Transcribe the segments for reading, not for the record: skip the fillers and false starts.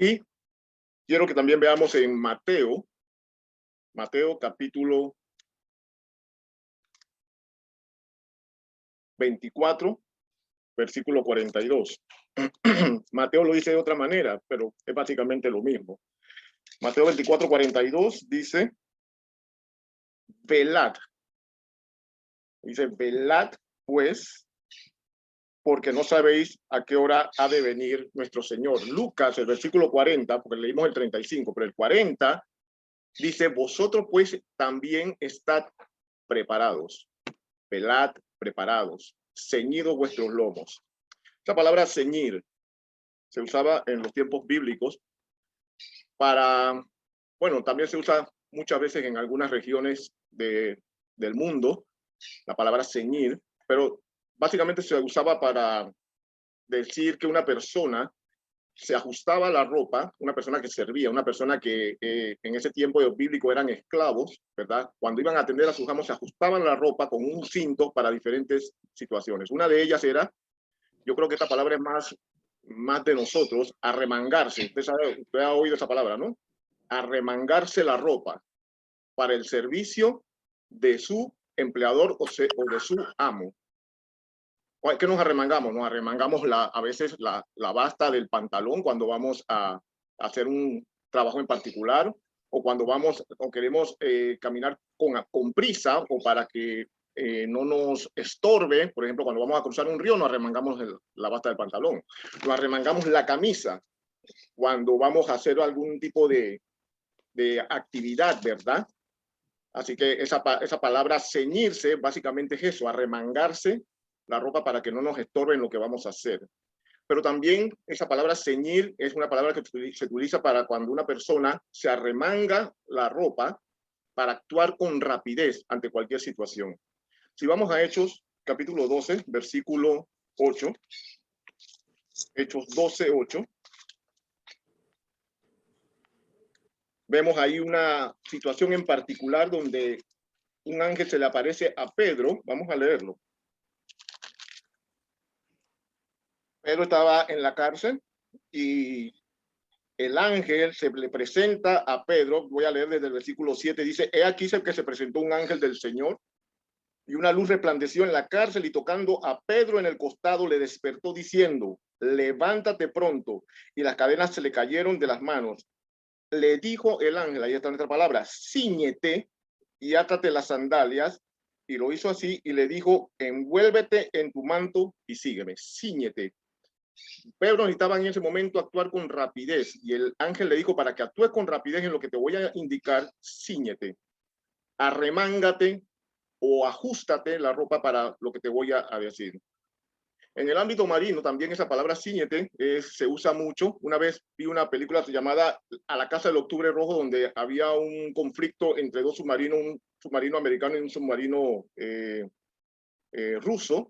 Y quiero que también veamos en Mateo capítulo 24, versículo 42. Mateo lo dice de otra manera, pero es básicamente lo mismo. Mateo 24, 42 dice, velad. Dice, velad pues, porque no sabéis a qué hora ha de venir nuestro Señor. Lucas, el versículo 40, porque leímos el 35, pero el 40 dice, vosotros pues también estad preparados. Velad, preparados, ceñidos vuestros lomos. Esta palabra ceñir se usaba en los tiempos bíblicos para, bueno, también se usa muchas veces en algunas regiones del mundo, la palabra ceñir, pero básicamente se usaba para decir que una persona se ajustaba la ropa, una persona que servía, una persona que en ese tiempo bíblico eran esclavos, ¿verdad? Cuando iban a atender a sus amos, se ajustaban la ropa con un cinto para diferentes situaciones. Una de ellas era, yo creo que esta palabra es más de nosotros, arremangarse. Usted ha oído esa palabra, ¿no? Arremangarse la ropa para el servicio de su empleador o de su amo. ¿Qué nos arremangamos? Nos arremangamos a veces la basta del pantalón cuando vamos a hacer un trabajo en particular, o cuando vamos o queremos caminar con prisa, o para que no nos estorbe. Por ejemplo, cuando vamos a cruzar un río, nos arremangamos la basta del pantalón. Nos arremangamos la camisa cuando vamos a hacer algún tipo de actividad, ¿verdad? Así que esa palabra ceñirse básicamente es eso, arremangarse la ropa para que no nos estorben lo que vamos a hacer. Pero también esa palabra ceñir es una palabra que se utiliza para cuando una persona se arremanga la ropa para actuar con rapidez ante cualquier situación. Si vamos a Hechos, capítulo 12, versículo 8, Hechos 12, 8, vemos ahí una situación en particular donde un ángel se le aparece a Pedro. Vamos a leerlo. Pedro estaba en la cárcel y el ángel se le presenta a Pedro. Voy a leer desde el versículo 7. Dice, he aquí que se presentó un ángel del Señor y una luz resplandeció en la cárcel, y tocando a Pedro en el costado le despertó diciendo, levántate pronto. Y las cadenas se le cayeron de las manos. Le dijo el ángel, ahí está nuestra palabra, cíñete y átate las sandalias. Y lo hizo así, y le dijo, envuélvete en tu manto y sígueme. Cíñete. Pedro necesitaba en ese momento actuar con rapidez, y el ángel le dijo, para que actúes con rapidez en lo que te voy a indicar, cíñete, arremángate o ajustate la ropa para lo que te voy a decir. En el ámbito marino también esa palabra cíñete se usa mucho. Una vez vi una película llamada A la Casa del Octubre Rojo, donde había un conflicto entre dos submarinos, un submarino americano y un submarino ruso.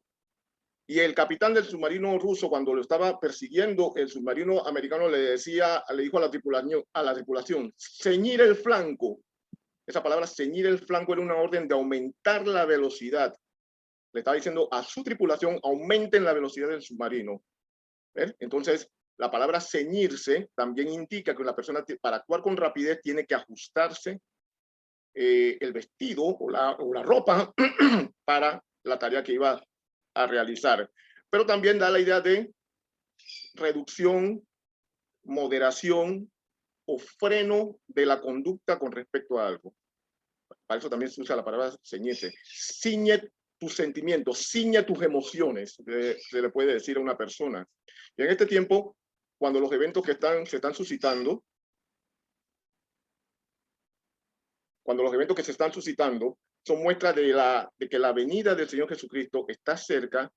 Y el capitán del submarino ruso, cuando lo estaba persiguiendo, el submarino americano le dijo a la tripulación, ceñir el flanco. Esa palabra ceñir el flanco era una orden de aumentar la velocidad. Le estaba diciendo a su tripulación, aumenten la velocidad del submarino. ¿Ves? Entonces, la palabra ceñirse también indica que la persona, para actuar con rapidez, tiene que ajustarse el vestido o la ropa para la tarea que iba a realizar. Pero también da la idea de reducción, moderación o freno de la conducta con respecto a algo. Para eso también se usa la palabra ceñirse. Ciñe tus sentimientos, ciñe tus emociones, se le puede decir a una persona. Y en este tiempo, cuando los eventos que se están suscitando, son muestras de que la venida del Señor Jesucristo está cerca,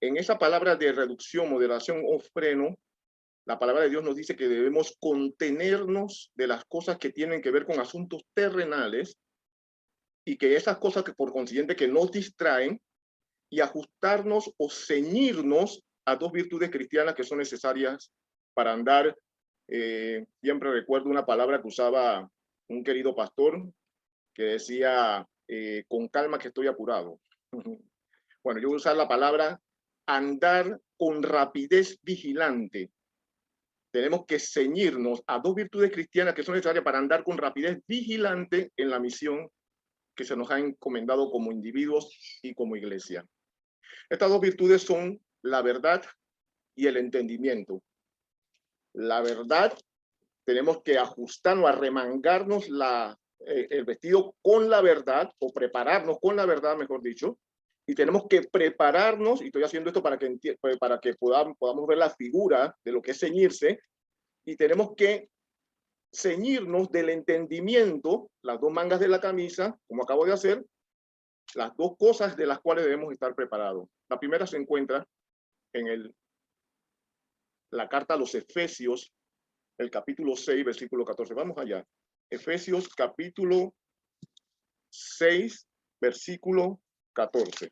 en esa palabra de reducción, moderación o freno, la palabra de Dios nos dice que debemos contenernos de las cosas que tienen que ver con asuntos terrenales, y que esas cosas que por consiguiente que nos distraen, y ajustarnos o ceñirnos a dos virtudes cristianas que son necesarias para andar. Siempre recuerdo una palabra que usaba un querido pastor que decía, con calma que estoy apurado. Bueno, yo voy a usar la palabra andar con rapidez vigilante. tenemos que ceñirnos a dos virtudes cristianas que son necesarias para andar con rapidez vigilante en la misión que se nos ha encomendado como individuos y como iglesia. Estas dos virtudes son la verdad y el entendimiento. La verdad, tenemos que ajustarnos, arremangarnos el vestido con la verdad, o prepararnos con la verdad, mejor dicho, y tenemos que prepararnos, y estoy haciendo esto para que podamos ver la figura de lo que es ceñirse, y tenemos que ceñirnos del entendimiento, las dos mangas de la camisa, como acabo de hacer, las dos cosas de las cuales debemos estar preparados. La primera se encuentra en la carta a los Efesios, el capítulo 6, versículo 14. Vamos allá. Efesios capítulo 6, versículo 14.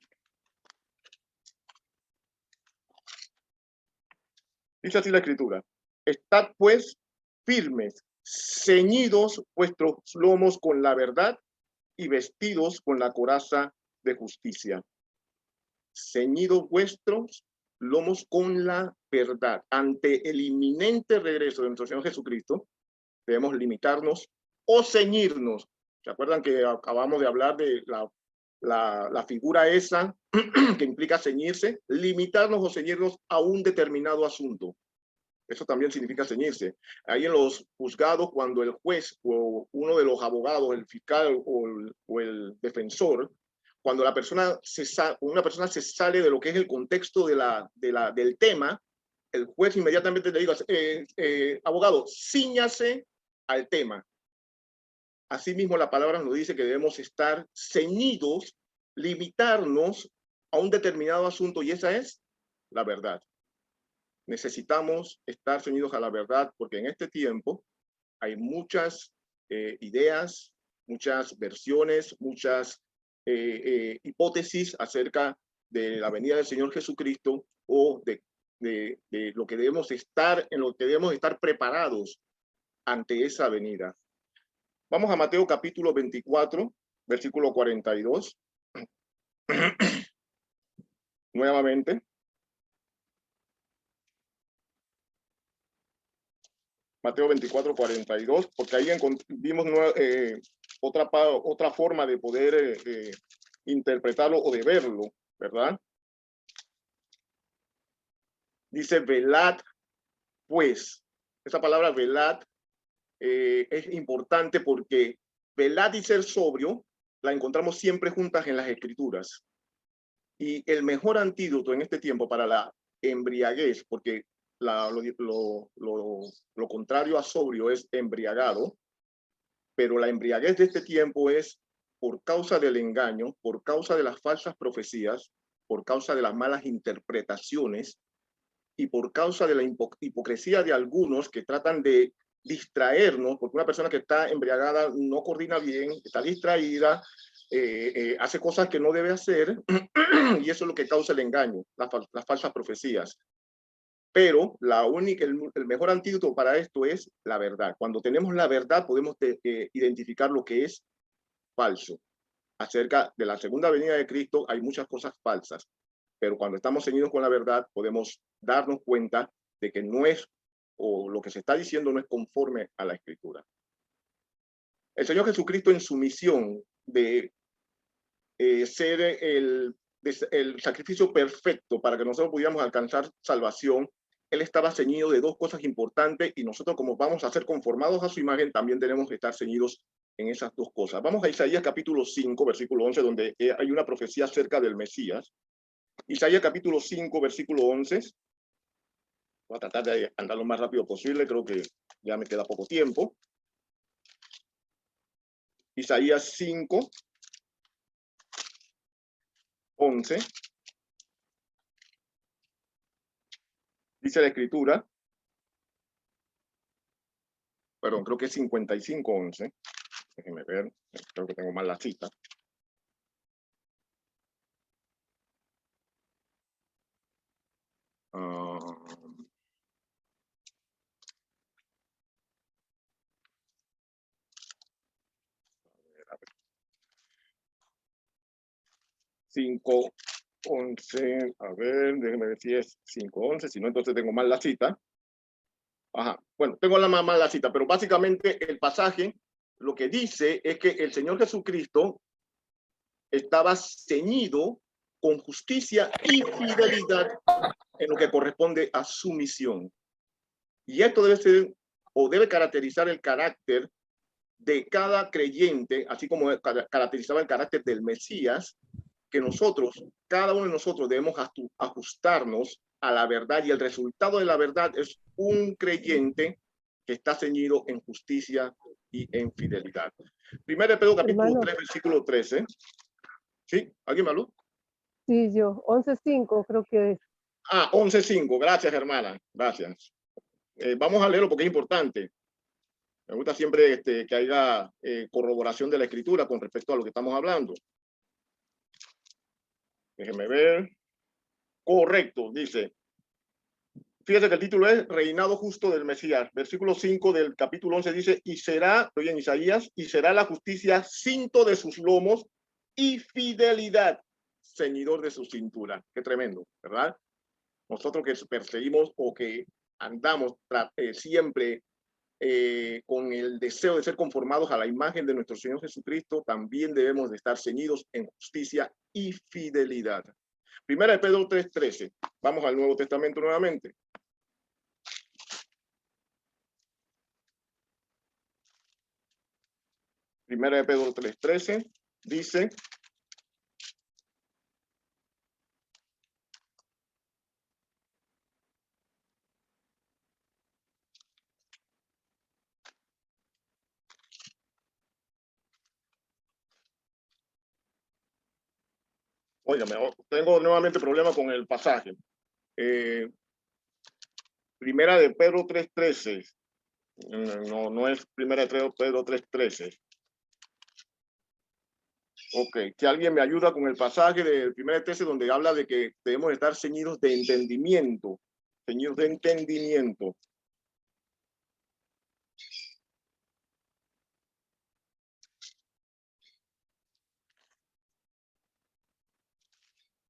Dice así la escritura: estad pues firmes, ceñidos vuestros lomos con la verdad y vestidos con la coraza de justicia. Ceñidos vuestros lomos con la verdad. Ante el inminente regreso de nuestro Señor Jesucristo, debemos limitarnos o ceñirnos. ¿Se acuerdan que acabamos de hablar de la figura esa que implica ceñirse? Limitarnos o ceñirnos a un determinado asunto. Eso también significa ceñirse. Ahí en los juzgados, cuando el juez o uno de los abogados, el fiscal o el defensor, cuando una persona se sale de lo que es el contexto del tema, el juez inmediatamente le diga, abogado, cíñase al tema. Asimismo, la palabra nos dice que debemos estar ceñidos, limitarnos a un determinado asunto, y esa es la verdad. Necesitamos estar ceñidos a la verdad, porque en este tiempo hay muchas ideas, muchas versiones, muchas hipótesis acerca de la venida del Señor Jesucristo, o de lo que debemos estar, en lo que debemos estar preparados ante esa venida. Vamos a Mateo capítulo 24, versículo 42. Nuevamente. Mateo 24, 42, porque ahí vimos otra forma de poder interpretarlo o de verlo, ¿verdad? Dice, velad, pues. Esa palabra velad es importante, porque velad y ser sobrio la encontramos siempre juntas en las Escrituras. Y el mejor antídoto en este tiempo para la embriaguez, porque lo contrario a sobrio es embriagado, pero la embriaguez de este tiempo es por causa del engaño, por causa de las falsas profecías, por causa de las malas interpretaciones y por causa de la hipocresía de algunos que tratan de distraernos, porque una persona que está embriagada no coordina bien, está distraída, hace cosas que no debe hacer, y eso es lo que causa el engaño, las falsas profecías. Pero el mejor antídoto para esto es la verdad. Cuando tenemos la verdad, podemos identificar lo que es falso. Acerca de la segunda venida de Cristo hay muchas cosas falsas, pero cuando estamos ceñidos con la verdad, podemos darnos cuenta de que no es, o lo que se está diciendo no es conforme a la Escritura. El Señor Jesucristo, en su misión de ser el sacrificio perfecto para que nosotros pudiéramos alcanzar salvación, Él estaba ceñido de dos cosas importantes, y nosotros, como vamos a ser conformados a su imagen, también tenemos que estar ceñidos en esas dos cosas. Vamos a Isaías capítulo 5, versículo 11, donde hay una profecía acerca del Mesías. Isaías capítulo 5, versículo 11. Voy a tratar de andar lo más rápido posible, creo que ya me queda poco tiempo. Isaías 5, 11. Dice la Escritura, perdón, creo que es 55, 11. Déjenme ver, creo que tengo mal la cita. Cinco, 11, a ver, déjenme ver si es 5, 11, si no, entonces tengo mal la cita. Ajá. Bueno, tengo la mamá la cita, pero básicamente el pasaje lo que dice es que el Señor Jesucristo estaba ceñido con justicia y fidelidad en lo que corresponde a su misión. Y esto debe ser o debe caracterizar el carácter de cada creyente, así como caracterizaba el carácter del Mesías, que nosotros, cada uno de nosotros debemos ajustarnos a la verdad, y el resultado de la verdad es un creyente que está ceñido en justicia y en fidelidad. Primero de Pedro capítulo Hermano, 3, versículo 13. ¿Sí? ¿Alguien, Malú? sí, yo, 11:5 creo que es. 11:5. Gracias, hermana. Gracias. Vamos a leerlo porque es importante. Me gusta siempre que haya corroboración de la escritura con respecto a lo que estamos hablando. Déjenme ver. Correcto, dice. Fíjese que el título es Reinado Justo del Mesías. Versículo 5 del capítulo 11 dice, y será, estoy en Isaías, y será la justicia cinto de sus lomos y fidelidad ceñidor de su cintura. Qué tremendo, ¿verdad? Nosotros que perseguimos o que andamos siempre con el deseo de ser conformados a la imagen de nuestro Señor Jesucristo, también debemos de estar ceñidos en justicia y fidelidad. Primera de Pedro 3:13. Vamos al Nuevo Testamento nuevamente. Primera de Pedro 3:13 dice, óigame, tengo nuevamente problema con el pasaje. Primera de Pedro 3:13. No es Primera de Pedro 3:13. Ok, que alguien me ayuda con el pasaje del 1 donde habla de que debemos estar ceñidos de entendimiento. Ceñidos de entendimiento.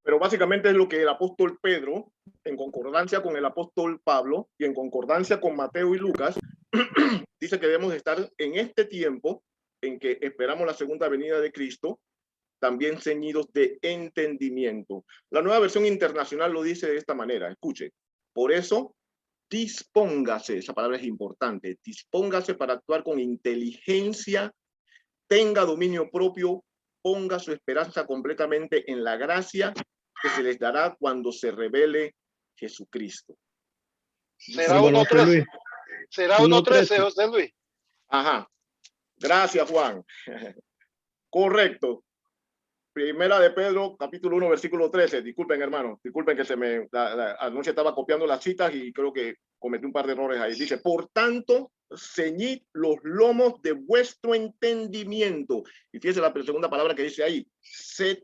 Pero básicamente es lo que el apóstol Pedro, en concordancia con el apóstol Pablo y en concordancia con Mateo y Lucas, dice que debemos estar en este tiempo en que esperamos la segunda venida de Cristo, también ceñidos de entendimiento. La Nueva Versión Internacional lo dice de esta manera, escuche, por eso dispóngase, esa palabra es importante, dispóngase para actuar con inteligencia, tenga dominio propio, ponga su esperanza completamente en la gracia que se les dará cuando se revele Jesucristo. Será 1:13. Será 1:13, José Luis. Ajá. Gracias, Juan. Correcto. Primera de Pedro, capítulo 1, versículo 13. Disculpen, hermano. Disculpen que anoche estaba copiando las citas y creo que cometí un par de errores ahí. Dice, por tanto, ceñid los lomos de vuestro entendimiento. Y fíjese la segunda palabra que dice ahí, sed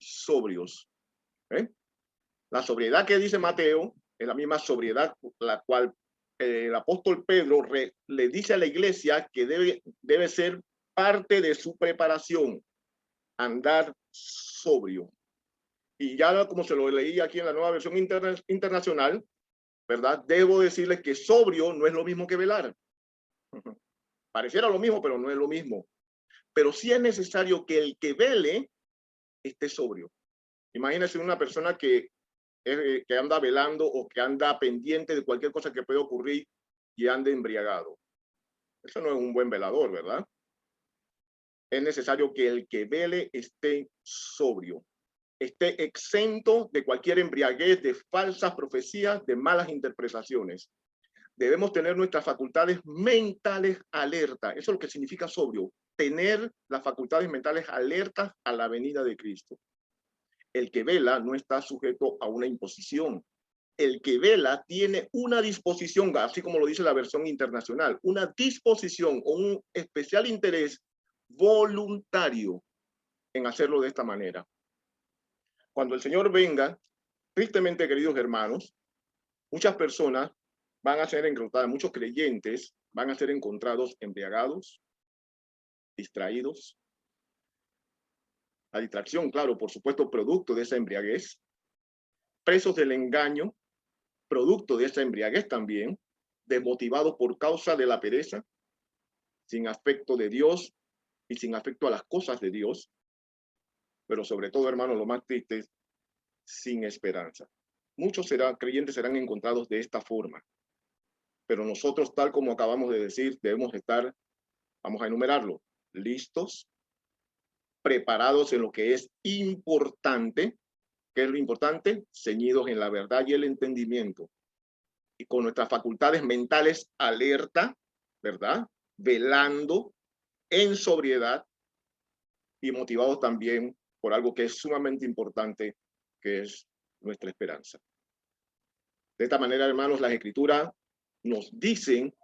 sobrios. ¿Eh? La sobriedad que dice Mateo es la misma sobriedad la cual el apóstol Pedro le dice a la iglesia que debe ser parte de su preparación, andar sobrio. Y ya como se lo leí aquí en la Nueva Versión Internacional, ¿verdad? Debo decirles que sobrio no es lo mismo que velar. Pareciera lo mismo, pero no es lo mismo. Pero sí es necesario que el que vele esté sobrio. Imagínense una persona que anda velando o que anda pendiente de cualquier cosa que pueda ocurrir y ande embriagado. Eso no es un buen velador, ¿verdad? Es necesario que el que vele esté sobrio, esté exento de cualquier embriaguez, de falsas profecías, de malas interpretaciones. Debemos tener nuestras facultades mentales alertas. Eso es lo que significa sobrio, tener las facultades mentales alertas a la venida de Cristo. El que vela no está sujeto a una imposición. El que vela tiene una disposición, así como lo dice la versión internacional, una disposición o un especial interés voluntario en hacerlo de esta manera. Cuando el Señor venga, tristemente, queridos hermanos, muchas personas van a ser encontradas, muchos creyentes van a ser encontrados embriagados, distraídos. La distracción, claro, por supuesto, producto de esa embriaguez, presos del engaño, producto de esa embriaguez también, desmotivados por causa de la pereza, sin afecto de Dios y sin afecto a las cosas de Dios, pero sobre todo, hermanos, lo más triste es sin esperanza. Muchos creyentes serán encontrados de esta forma, pero nosotros, tal como acabamos de decir, debemos estar, vamos a enumerarlo, listos, preparados en lo que es importante. ¿Qué es lo importante? Ceñidos en la verdad y el entendimiento, y con nuestras facultades mentales alerta, ¿verdad? Velando en sobriedad y motivados también por algo que es sumamente importante, que es nuestra esperanza. De esta manera, hermanos, las Escrituras nos dicen,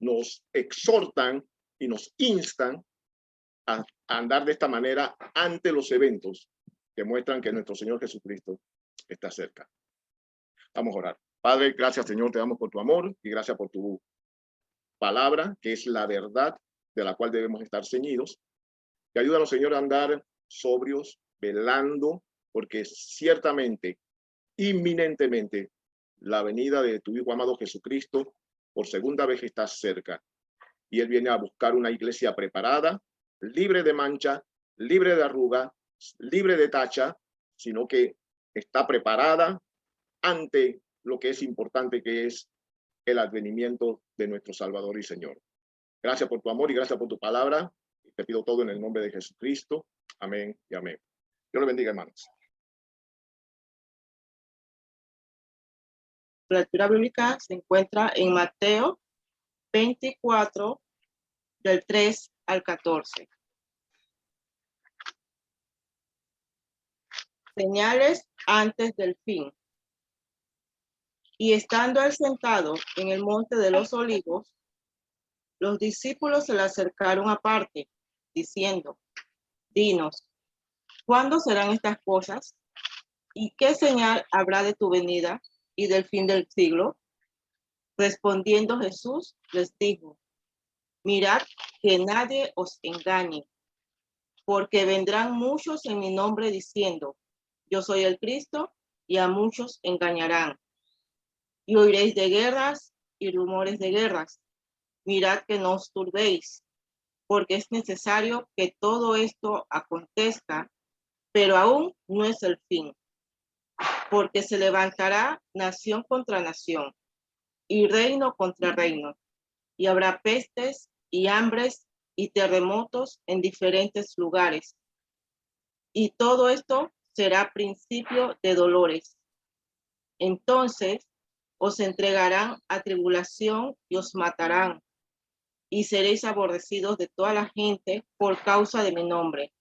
nos exhortan y nos instan a andar de esta manera ante los eventos que muestran que nuestro Señor Jesucristo está cerca. Vamos a orar. Padre, gracias, Señor, te damos por tu amor y gracias por tu palabra, que es la verdad de la cual debemos estar ceñidos. Y ayúdanos, Señor, a andar sobrios, velando, porque ciertamente, inminentemente, la venida de tu Hijo amado Jesucristo por segunda vez está cerca. Y Él viene a buscar una iglesia preparada, libre de mancha, libre de arruga, libre de tacha, sino que está preparada ante lo que es importante, que es el advenimiento de nuestro Salvador y Señor. Gracias por tu amor y gracias por tu palabra. Te pido todo en el nombre de Jesucristo. Amén y amén. Dios le bendiga, hermanos. La lectura bíblica se encuentra en Mateo 24, del 3 al 14. Señales antes del fin. Y estando él sentado en el monte de los olivos, los discípulos se le acercaron aparte, diciendo: Dinos, ¿cuándo serán estas cosas? ¿Y qué señal habrá de tu venida y del fin del siglo? Respondiendo Jesús les dijo: Mirad que nadie os engañe, porque vendrán muchos en mi nombre diciendo: Yo soy el Cristo, y a muchos engañarán. Y oiréis de guerras y rumores de guerras. Mirad que no os turbéis, porque es necesario que todo esto acontezca, pero aún no es el fin. Porque se levantará nación contra nación, y reino contra reino, y habrá pestes y hambres y terremotos en diferentes lugares. Y todo esto será principio de dolores. Entonces os entregarán a tribulación y os matarán, y seréis aborrecidos de toda la gente por causa de mi nombre.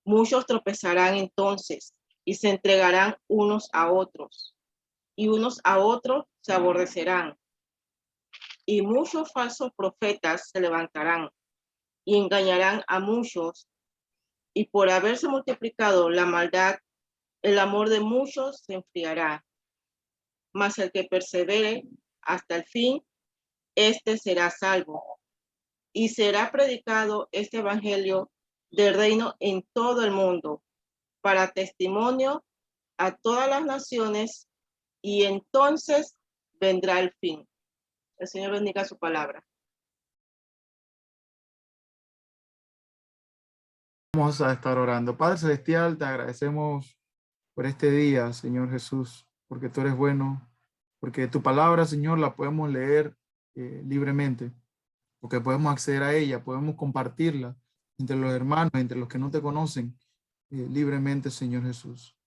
Muchos tropezarán entonces y se entregarán unos a otros, y unos a otros se aborrecerán. Y muchos falsos profetas se levantarán y engañarán a muchos, y por haberse multiplicado la maldad, el amor de muchos se enfriará. Mas el que persevere hasta el fin, este será salvo. Y será predicado este evangelio del reino en todo el mundo, para testimonio a todas las naciones, y entonces vendrá el fin. El Señor bendiga su palabra. Vamos a estar orando. Padre Celestial, te agradecemos por este día, Señor Jesús, porque tú eres bueno, porque tu palabra, Señor, la podemos leer libremente, porque podemos acceder a ella, podemos compartirla entre los hermanos, entre los que no te conocen libremente, Señor Jesús.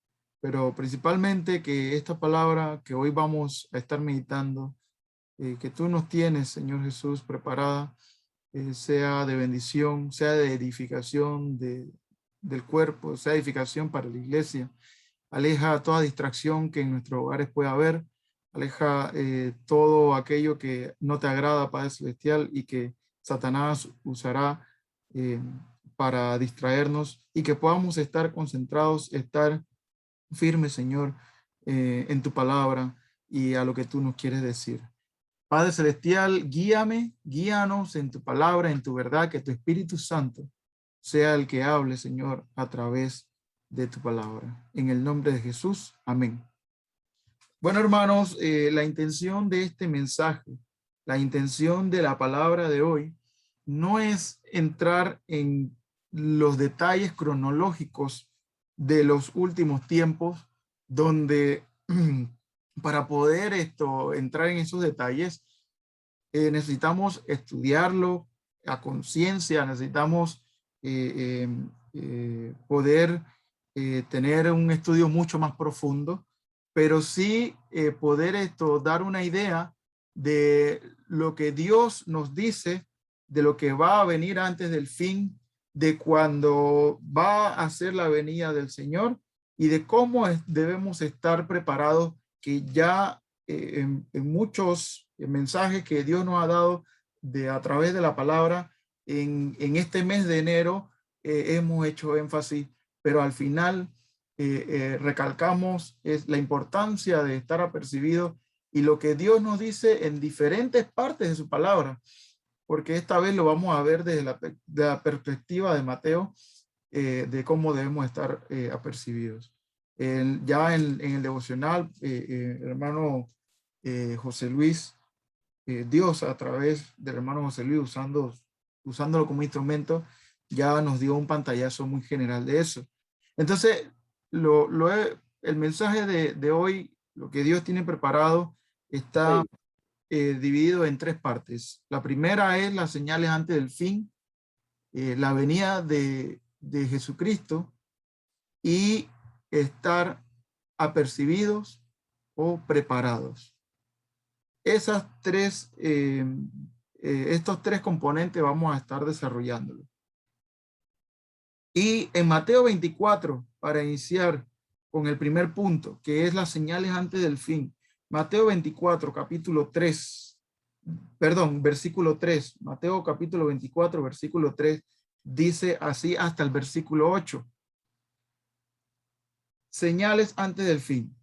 Pero principalmente que esta palabra que hoy vamos a estar meditando, que tú nos tienes, Señor Jesús, preparada, sea de bendición, sea de edificación del cuerpo, sea edificación para la iglesia. Aleja toda distracción que en nuestros hogares pueda haber. Aleja todo aquello que no te agrada, Padre Celestial, y que Satanás usará para distraernos, y que podamos estar concentrados, estar firmes, Señor, en tu palabra y a lo que tú nos quieres decir. Padre Celestial, guíanos en tu palabra, en tu verdad, que tu Espíritu Santo sea el que hable, Señor, a través de tu palabra. En el nombre de Jesús, amén. Bueno, hermanos, la intención de este mensaje, la intención de la palabra de hoy, no es entrar en los detalles cronológicos de los últimos tiempos, donde para poder entrar en esos detalles, necesitamos estudiarlo a conciencia, necesitamos poder tener un estudio mucho más profundo, pero sí poder dar una idea de lo que Dios nos dice, de lo que va a venir antes del fin, de cuando va a ser la venida del Señor y de cómo debemos estar preparados, que ya en muchos mensajes que Dios nos ha dado a través de la palabra, en este mes de enero hemos hecho énfasis, pero al final recalcamos es la importancia de estar apercibido y lo que Dios nos dice en diferentes partes de su palabra, porque esta vez lo vamos a ver desde la perspectiva de Mateo, de cómo debemos estar apercibidos. Ya en el devocional, hermano José Luis, Dios a través del hermano José Luis, usándolo como instrumento, ya nos dio un pantallazo muy general de eso. Entonces, el mensaje de hoy, lo que Dios tiene preparado, está dividido en tres partes. La primera es las señales antes del fin, la venida de Jesucristo y estar apercibidos o preparados. Estos tres componentes vamos a estar desarrollándolo. Y en Mateo 24, para iniciar con el primer punto, que es las señales antes del fin. Mateo 24, versículo 3. Mateo capítulo 24, versículo 3, dice así hasta el versículo 8. Señales antes del fin.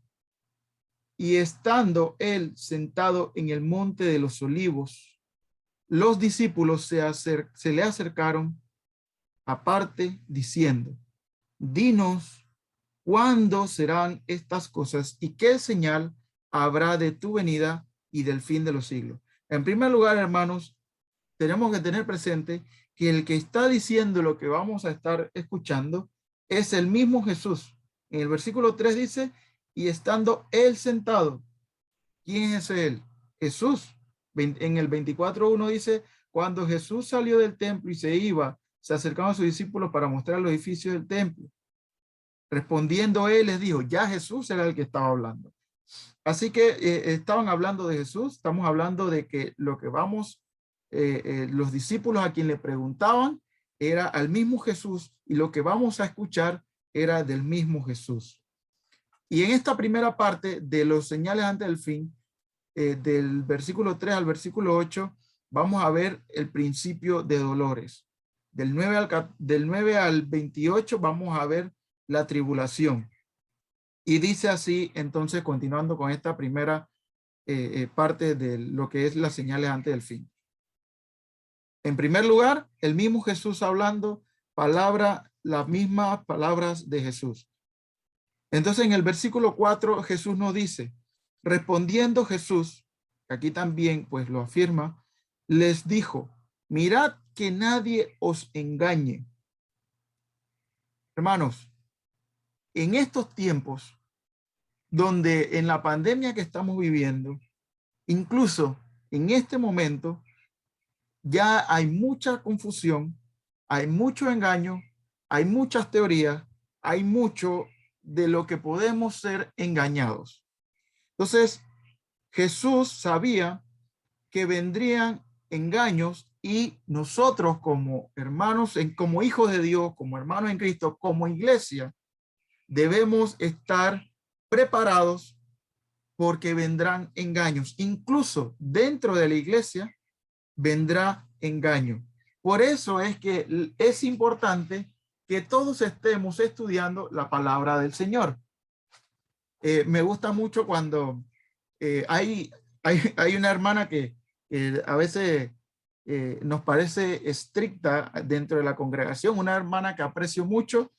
Y estando él sentado en el monte de los olivos, los discípulos se le acercaron aparte diciendo, dinos, ¿cuándo serán estas cosas y qué señal habrá de tu venida y del fin de los siglos? En primer lugar, hermanos, tenemos que tener presente que el que está diciendo lo que vamos a estar escuchando es el mismo Jesús. En el versículo 3 dice, y estando él sentado. ¿Quién es él? Jesús. En el 24:1 dice, cuando Jesús salió del templo y se iba, se acercaron a sus discípulos para mostrar los edificios del templo. Respondiendo él les dijo, ya Jesús era el que estaba hablando. Así que estaban hablando de Jesús, estamos hablando de que lo que los discípulos a quien le preguntaban era al mismo Jesús y lo que vamos a escuchar era del mismo Jesús. Y en esta primera parte de los señales antes del fin, del versículo 3 al versículo 8, vamos a ver el principio de dolores. Del 9 al 28 vamos a ver la tribulación. Y dice así, entonces, continuando con esta primera parte de lo que es las señales antes del fin. En primer lugar, el mismo Jesús hablando, las mismas palabras de Jesús. Entonces, en el versículo 4, Jesús nos dice, respondiendo Jesús, aquí también pues lo afirma, les dijo, mirad que nadie os engañe. Hermanos, en estos tiempos, donde en la pandemia que estamos viviendo, incluso en este momento, ya hay mucha confusión, hay mucho engaño, hay muchas teorías, hay mucho de lo que podemos ser engañados. Entonces, Jesús sabía que vendrían engaños y nosotros como hermanos, como hijos de Dios, como hermanos en Cristo, como iglesia, debemos estar preparados porque vendrán engaños. Incluso dentro de la iglesia vendrá engaño. Por eso es que es importante que todos estemos estudiando la palabra del Señor. Me gusta mucho cuando hay una hermana que a veces nos parece estricta dentro de la congregación, una hermana que aprecio mucho,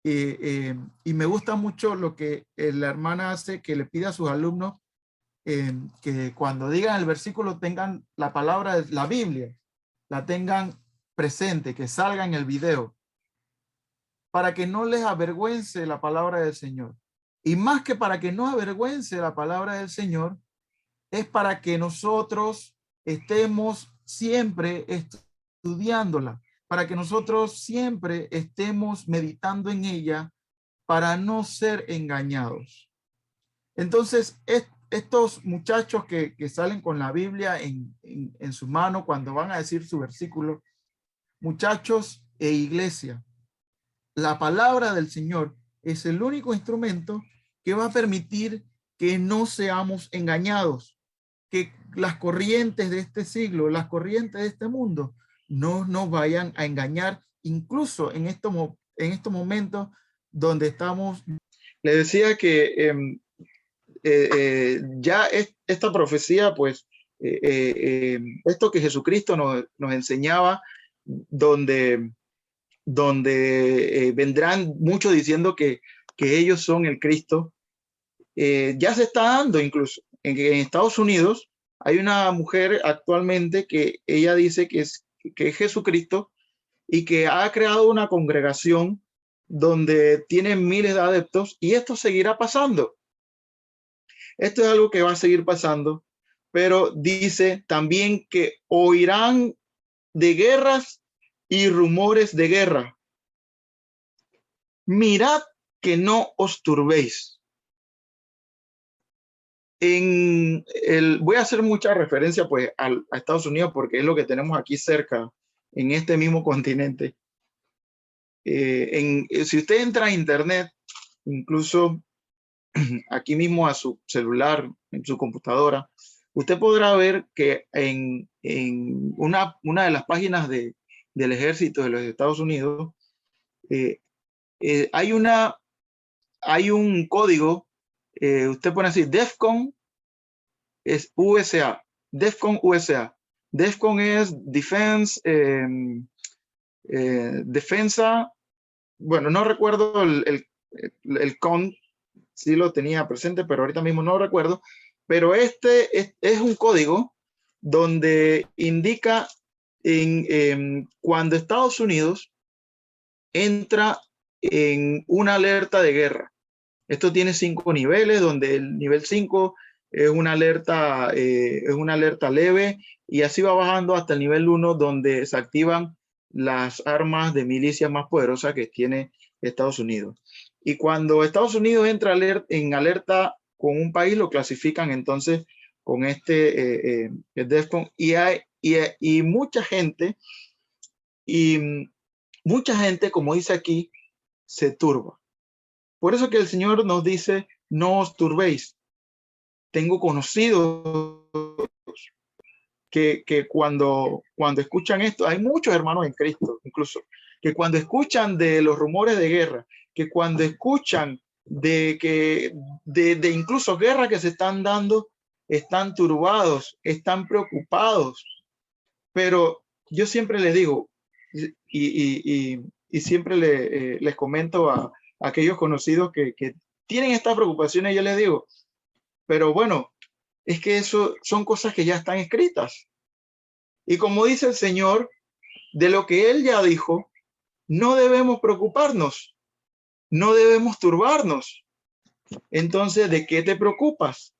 Y me gusta mucho lo que la hermana hace, que le pide a sus alumnos que cuando digan el versículo tengan la palabra de la Biblia, la tengan presente, que salga en el video, para que no les avergüence la palabra del Señor. Y más que para que no avergüence la palabra del Señor, es para que nosotros estemos siempre estudiándola, para que nosotros siempre estemos meditando en ella, para no ser engañados. Entonces, estos muchachos que salen con la Biblia en su mano cuando van a decir su versículo, muchachos e iglesia, la palabra del Señor es el único instrumento que va a permitir que no seamos engañados, que las corrientes de este siglo, las corrientes de este mundo, no nos vayan a engañar, incluso en estos momentos donde estamos. Le decía que ya esta profecía, pues, esto que Jesucristo nos enseñaba, donde vendrán muchos diciendo que ellos son el Cristo, ya se está dando incluso. En Estados Unidos hay una mujer actualmente que ella dice que es Jesucristo y que ha creado una congregación donde tiene miles de adeptos, y esto seguirá pasando. Esto es algo que va a seguir pasando, pero dice también que oirán de guerras y rumores de guerra. Mirad que no os turbéis. Voy a hacer mucha referencia pues a Estados Unidos porque es lo que tenemos aquí cerca, en este mismo continente. Si usted entra a internet, incluso aquí mismo a su celular, en su computadora, usted podrá ver que en una de las páginas del ejército de los Estados Unidos hay un código, usted pone así, DEFCON es USA, DEFCON USA. DEFCON es Defense, Defensa, bueno, no recuerdo el CON, sí lo tenía presente, pero ahorita mismo no lo recuerdo, pero este es un código donde indica cuando Estados Unidos entra en una alerta de guerra. Esto tiene 5 niveles, donde el nivel 5 es una alerta leve, y así va bajando hasta el nivel 1, donde se activan las armas de milicia más poderosas que tiene Estados Unidos. Y cuando Estados Unidos entra en alerta con un país, lo clasifican entonces con este DEFCON, y mucha gente, como dice aquí, se turba. Por eso que el Señor nos dice, no os turbéis. Tengo conocidos que cuando escuchan esto, hay muchos hermanos en Cristo, incluso, que cuando escuchan de los rumores de guerra, que cuando escuchan de incluso guerras que se están dando, están turbados, están preocupados. Pero yo siempre les digo, y siempre les comento a aquellos conocidos que tienen estas preocupaciones, yo les digo, pero bueno, es que eso son cosas que ya están escritas. Y como dice el Señor, de lo que Él ya dijo, no debemos preocuparnos, no debemos turbarnos. Entonces, ¿de qué te preocupas?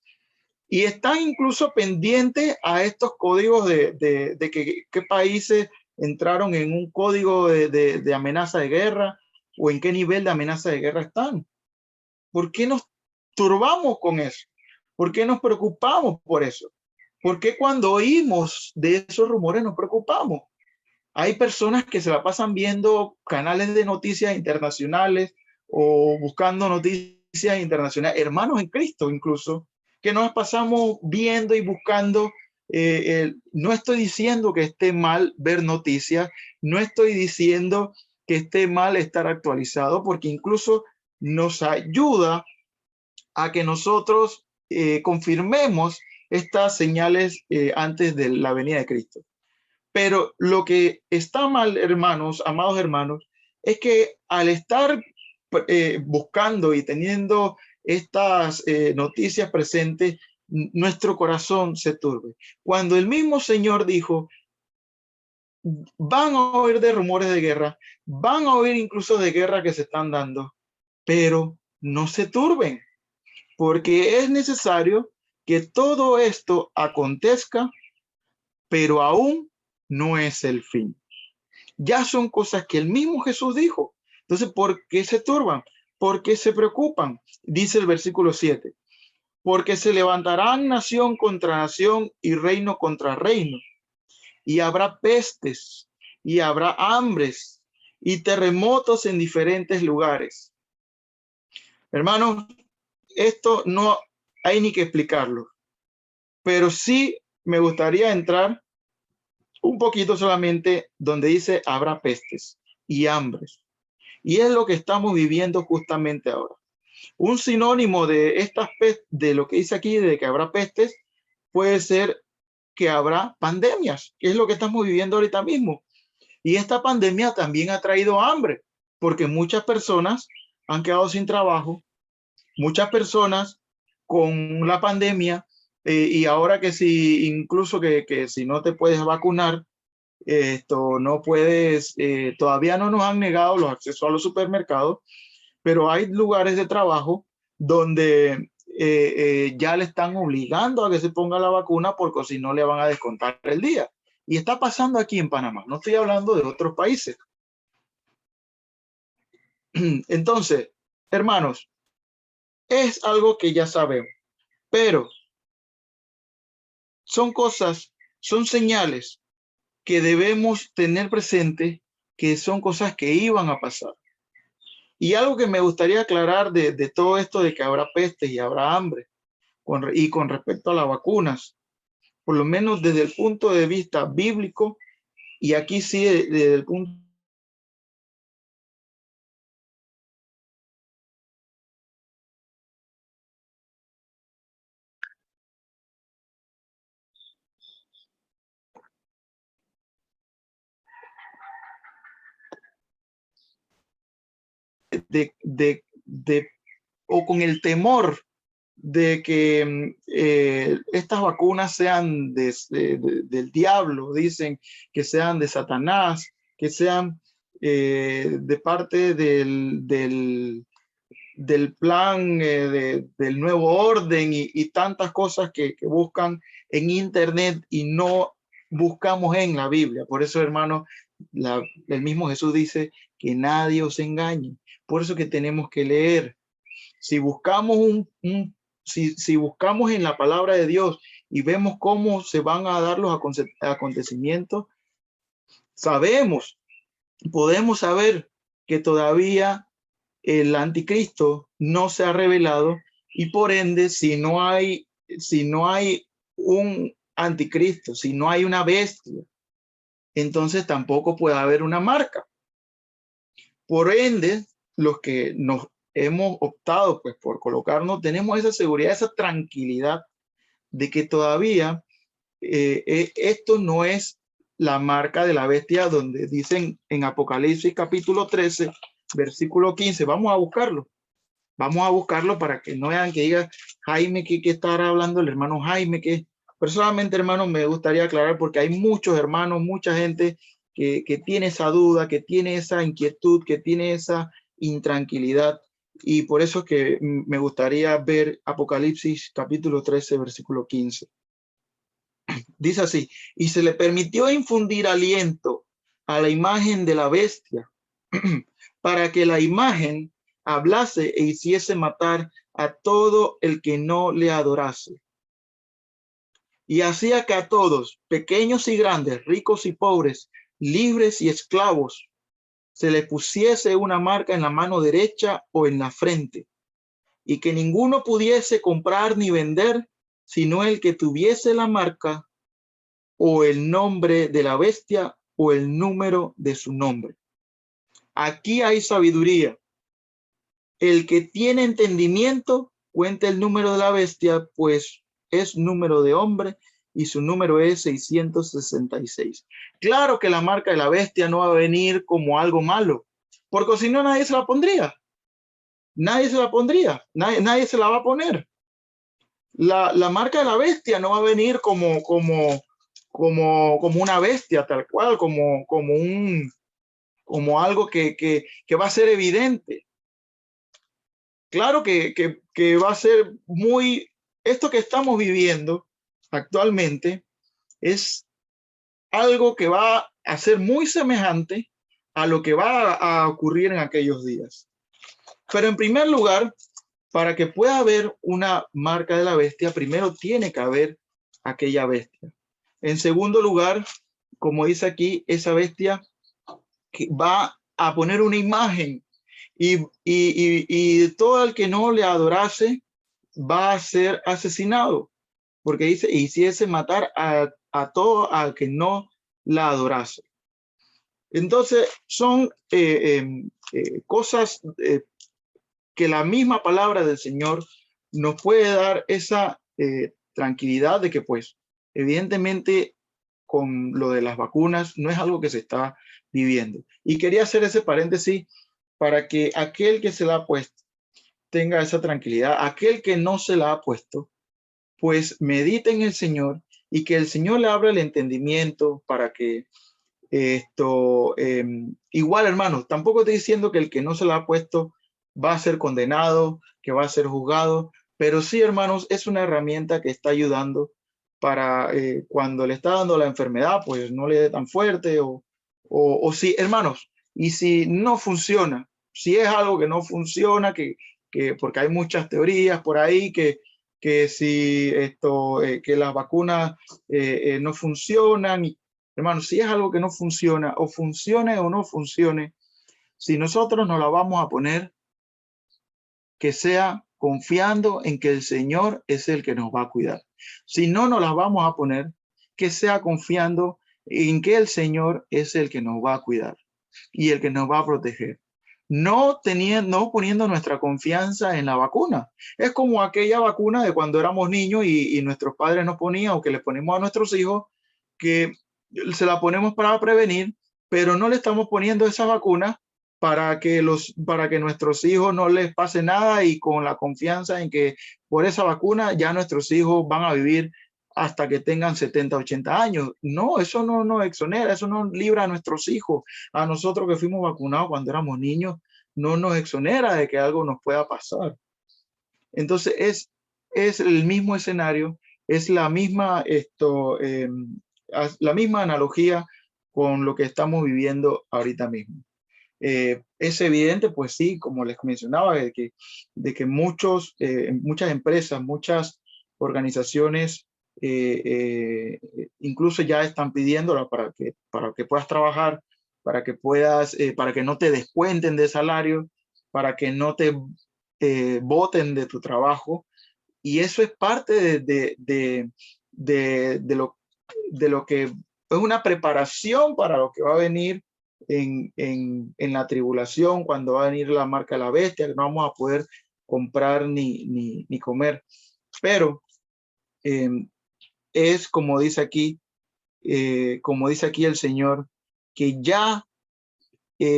Y están incluso pendientes a estos códigos de qué países entraron en un código de amenaza de guerra, o en qué nivel de amenaza de guerra están. ¿Por qué nos turbamos con eso? ¿Por qué nos preocupamos por eso? ¿Por qué cuando oímos de esos rumores nos preocupamos? Hay personas que se la pasan viendo canales de noticias internacionales o buscando noticias internacionales, hermanos en Cristo incluso, que nos pasamos viendo y buscando. No estoy diciendo que esté mal ver noticias, no estoy diciendo que esté mal estar actualizado, porque incluso nos ayuda a que nosotros confirmemos estas señales antes de la venida de Cristo. Pero lo que está mal, hermanos, amados hermanos, es que al estar buscando y teniendo estas noticias presentes, nuestro corazón se turbe. Cuando el mismo Señor dijo, van a oír de rumores de guerra, van a oír incluso de guerra que se están dando, pero no se turben, porque es necesario que todo esto acontezca, pero aún no es el fin. Ya son cosas que el mismo Jesús dijo. Entonces, ¿por qué se turban? ¿Por qué se preocupan? Dice el versículo 7. Porque se levantarán nación contra nación y reino contra reino. Y habrá pestes, y habrá hambres, y terremotos en diferentes lugares. Hermanos, esto no hay ni que explicarlo. Pero sí me gustaría entrar un poquito solamente donde dice habrá pestes y hambres. Y es lo que estamos viviendo justamente ahora. Un sinónimo de estas pestes, de lo que dice aquí, de que habrá pestes, puede ser que habrá pandemias, que es lo que estamos viviendo ahorita mismo. Y esta pandemia también ha traído hambre, porque muchas personas han quedado sin trabajo, muchas personas con la pandemia, y ahora que si incluso que si no te puedes vacunar, esto no puedes, todavía no nos han negado los accesos a los supermercados, pero hay lugares de trabajo donde ya le están obligando a que se ponga la vacuna porque si no le van a descontar el día. Y está pasando aquí en Panamá, no estoy hablando de otros países. Entonces, hermanos, es algo que ya sabemos, pero son cosas, son señales que debemos tener presente, que son cosas que iban a pasar. Y algo que me gustaría aclarar de todo esto de que habrá pestes y habrá hambre, y con respecto a las vacunas, por lo menos desde el punto de vista bíblico, y aquí sí desde el punto de o con el temor de que estas vacunas sean del diablo, dicen que sean de Satanás, que sean de parte del plan del nuevo orden y tantas cosas que buscan en internet y no buscamos en la Biblia. Por eso, hermano, el mismo Jesús dice que nadie os engañe. Por eso que tenemos que leer. Si buscamos si buscamos en la palabra de Dios y vemos cómo se van a dar los acontecimientos, podemos saber que todavía el anticristo no se ha revelado y por ende, si no hay un anticristo, si no hay una bestia, entonces tampoco puede haber una marca. Por ende, los que nos hemos optado pues por colocarnos, tenemos esa seguridad, esa tranquilidad de que todavía esto no es la marca de la bestia, donde dicen en Apocalipsis capítulo 13, versículo 15, vamos a buscarlo para que no vean que diga Jaime que estará hablando el hermano Jaime, que personalmente, hermano, me gustaría aclarar porque hay muchos hermanos, mucha gente que tiene esa duda, que tiene esa inquietud, que tiene esa intranquilidad, y por eso es que me gustaría ver Apocalipsis capítulo 13, versículo 15. Dice así: y se le permitió infundir aliento a la imagen de la bestia para que la imagen hablase e hiciese matar a todo el que no le adorase. Y hacía que a todos, pequeños y grandes, ricos y pobres, libres y esclavos, se le pusiese una marca en la mano derecha o en la frente, y que ninguno pudiese comprar ni vender, sino el que tuviese la marca o el nombre de la bestia o el número de su nombre. Aquí hay sabiduría. El que tiene entendimiento cuenta el número de la bestia, pues es número de hombre y su número es 666. Claro que la marca de la bestia no va a venir como algo malo, porque si no nadie se la pondría. nadie se la pondría, nadie se la va a poner. La marca de la bestia no va a venir como una bestia tal cual, como algo que va a ser evidente. Claro que va a ser muy, esto que estamos viviendo actualmente es algo que va a ser muy semejante a lo que va a ocurrir en aquellos días. Pero en primer lugar, para que pueda haber una marca de la bestia, primero tiene que haber aquella bestia. En segundo lugar, como dice aquí, esa bestia que va a poner una imagen y todo el que no le adorase va a ser asesinado, porque dice, hiciese matar a todo al que no la adorase. Entonces son cosas que la misma palabra del Señor nos puede dar esa tranquilidad de que pues evidentemente con lo de las vacunas no es algo que se está viviendo. Y quería hacer ese paréntesis para que aquel que se la ha puesto tenga esa tranquilidad, aquel que no se la ha puesto, pues medite en el Señor y que el Señor le abra el entendimiento para que igual, hermanos, tampoco estoy diciendo que el que no se la ha puesto va a ser condenado, que va a ser juzgado, pero sí, hermanos, es una herramienta que está ayudando para cuando le está dando la enfermedad, pues no le dé tan fuerte o sí, hermanos, y si no funciona, si es algo que no funciona, porque hay muchas teorías por ahí que si que las vacunas no funcionan, hermanos, si es algo que no funciona, o funcione o no funcione, si nosotros nos la vamos a poner, que sea confiando en que el Señor es el que nos va a cuidar. Si no nos las vamos a poner, que sea confiando en que el Señor es el que nos va a cuidar y el que nos va a proteger. No poniendo nuestra confianza en la vacuna. Es como aquella vacuna de cuando éramos niños y nuestros padres nos ponían o que le ponemos a nuestros hijos, que se la ponemos para prevenir, pero no le estamos poniendo esa vacuna para que nuestros hijos no les pase nada y con la confianza en que por esa vacuna ya nuestros hijos van a vivir hasta que tengan 70, 80 años. No, eso no nos exonera, eso no libra a nuestros hijos. A nosotros que fuimos vacunados cuando éramos niños, no nos exonera de que algo nos pueda pasar. Entonces es el mismo escenario, es la misma, la misma analogía con lo que estamos viviendo ahorita mismo. Es evidente, pues sí, como les mencionaba, de que muchas empresas, muchas organizaciones, incluso ya están pidiéndola para que puedas trabajar, para que no te descuenten de salario, para que no te boten de tu trabajo. Y eso es parte de lo que es una preparación para lo que va a venir en la tribulación, cuando va a venir la marca de la bestia, que no vamos a poder comprar ni comer. Pero es como dice aquí el Señor, que ya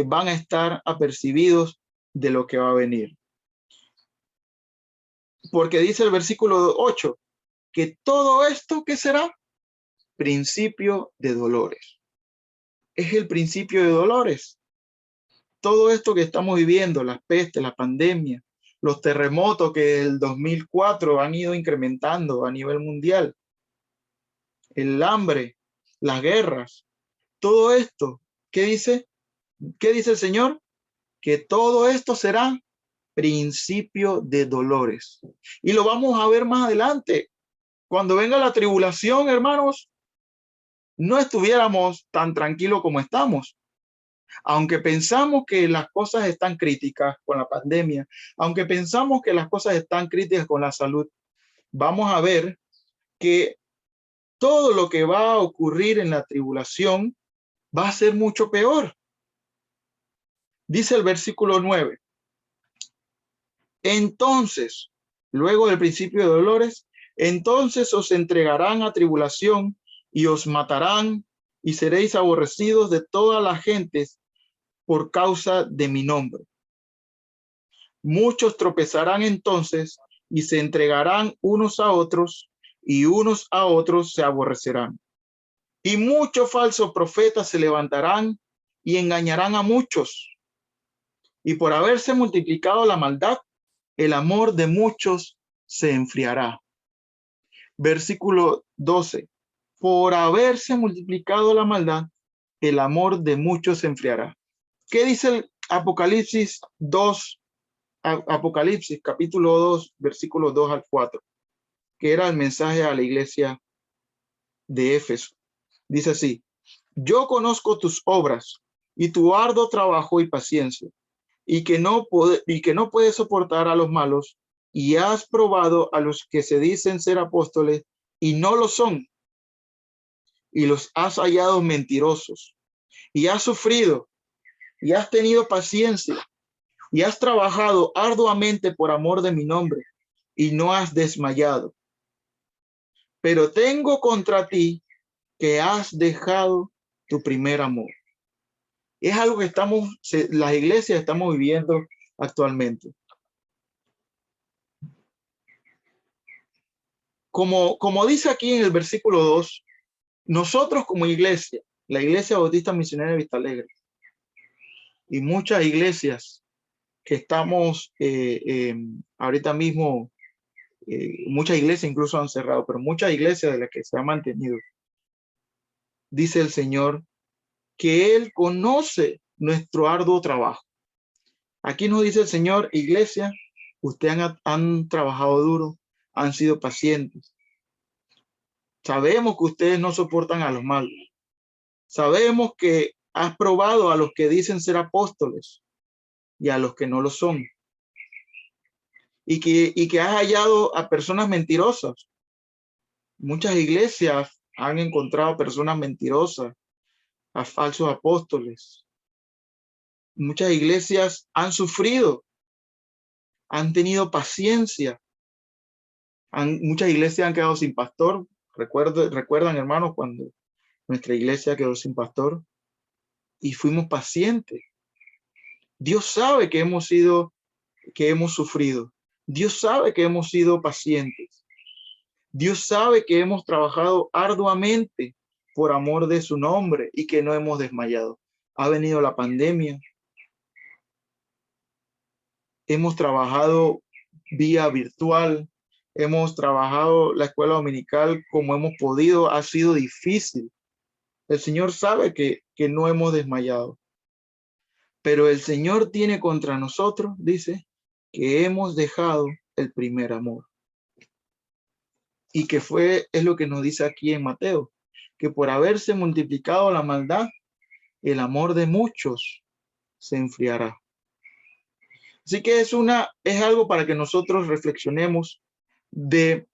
van a estar apercibidos de lo que va a venir. Porque dice el versículo 8, que todo esto, ¿qué será? Principio de dolores. Es el principio de dolores. Todo esto que estamos viviendo, las pestes, la pandemia, los terremotos que el 2004 han ido incrementando a nivel mundial, el hambre, las guerras, todo esto, ¿qué dice? ¿Qué dice el Señor? Que todo esto será principio de dolores. Y lo vamos a ver más adelante. Cuando venga la tribulación, hermanos, no estuviéramos tan tranquilos como estamos. Aunque pensamos que las cosas están críticas con la pandemia, aunque pensamos que las cosas están críticas con la salud, vamos a ver que todo lo que va a ocurrir en la tribulación va a ser mucho peor. Dice el versículo 9. Entonces, luego del principio de dolores, entonces os entregarán a tribulación y os matarán y seréis aborrecidos de todas las gentes por causa de mi nombre. Muchos tropezarán entonces y se entregarán unos a otros y unos a otros se aborrecerán. Y muchos falsos profetas se levantarán y engañarán a muchos. Y por haberse multiplicado la maldad, el amor de muchos se enfriará. Versículo 12. Por haberse multiplicado la maldad, el amor de muchos se enfriará. ¿Qué dice el Apocalipsis 2? Apocalipsis capítulo 2, versículos 2 al 4, que era el mensaje a la iglesia de Éfeso. Dice así: yo conozco tus obras y tu arduo trabajo y paciencia, y que no puedes soportar a los malos, y has probado a los que se dicen ser apóstoles y no lo son, y los has hallado mentirosos, y has sufrido y has tenido paciencia y has trabajado arduamente por amor de mi nombre y no has desmayado. Pero tengo contra ti que has dejado tu primer amor. Es algo que las iglesias estamos viviendo actualmente. Como dice aquí en el versículo 2, nosotros como iglesia, la Iglesia Bautista Misionera de Vista Alegre, y muchas iglesias que estamos ahorita mismo, muchas iglesias incluso han cerrado, pero muchas iglesias de las que se han mantenido, dice el Señor que Él conoce nuestro arduo trabajo. Aquí nos dice el Señor: iglesia, ustedes han trabajado duro, han sido pacientes. Sabemos que ustedes no soportan a los malos. Sabemos que has probado a los que dicen ser apóstoles y a los que no lo son. Y que has hallado a personas mentirosas. Muchas iglesias han encontrado personas mentirosas, a falsos apóstoles. Muchas iglesias han sufrido, han tenido paciencia. Muchas iglesias han quedado sin pastor. Recuerdan, hermanos, cuando nuestra iglesia quedó sin pastor y fuimos pacientes. Dios sabe que hemos sufrido. Dios sabe que hemos sido pacientes. Dios sabe que hemos trabajado arduamente por amor de su nombre y que no hemos desmayado. Ha venido la pandemia. Hemos trabajado vía virtual. Hemos trabajado la escuela dominical como hemos podido. Ha sido difícil. El Señor sabe que no hemos desmayado. Pero el Señor tiene contra nosotros, dice, que hemos dejado el primer amor. Y que es lo que nos dice aquí en Mateo, que por haberse multiplicado la maldad, el amor de muchos se enfriará. Así que es algo para que nosotros reflexionemos de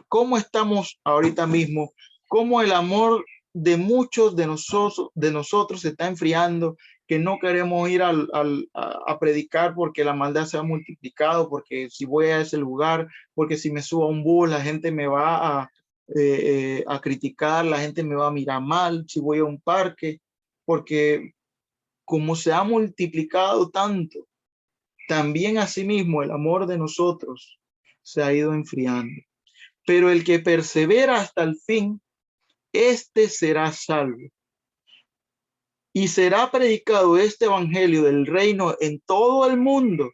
cómo estamos ahorita mismo, cómo el amor de muchos de nosotros se está enfriando, que no queremos ir a predicar porque la maldad se ha multiplicado, porque si voy a ese lugar, porque si me subo a un bus, la gente me va a criticar, la gente me va a mirar mal, si voy a un parque, porque como se ha multiplicado tanto, también asimismo el amor de nosotros se ha ido enfriando. Pero el que persevera hasta el fin, este será salvo. Y será predicado este evangelio del reino en todo el mundo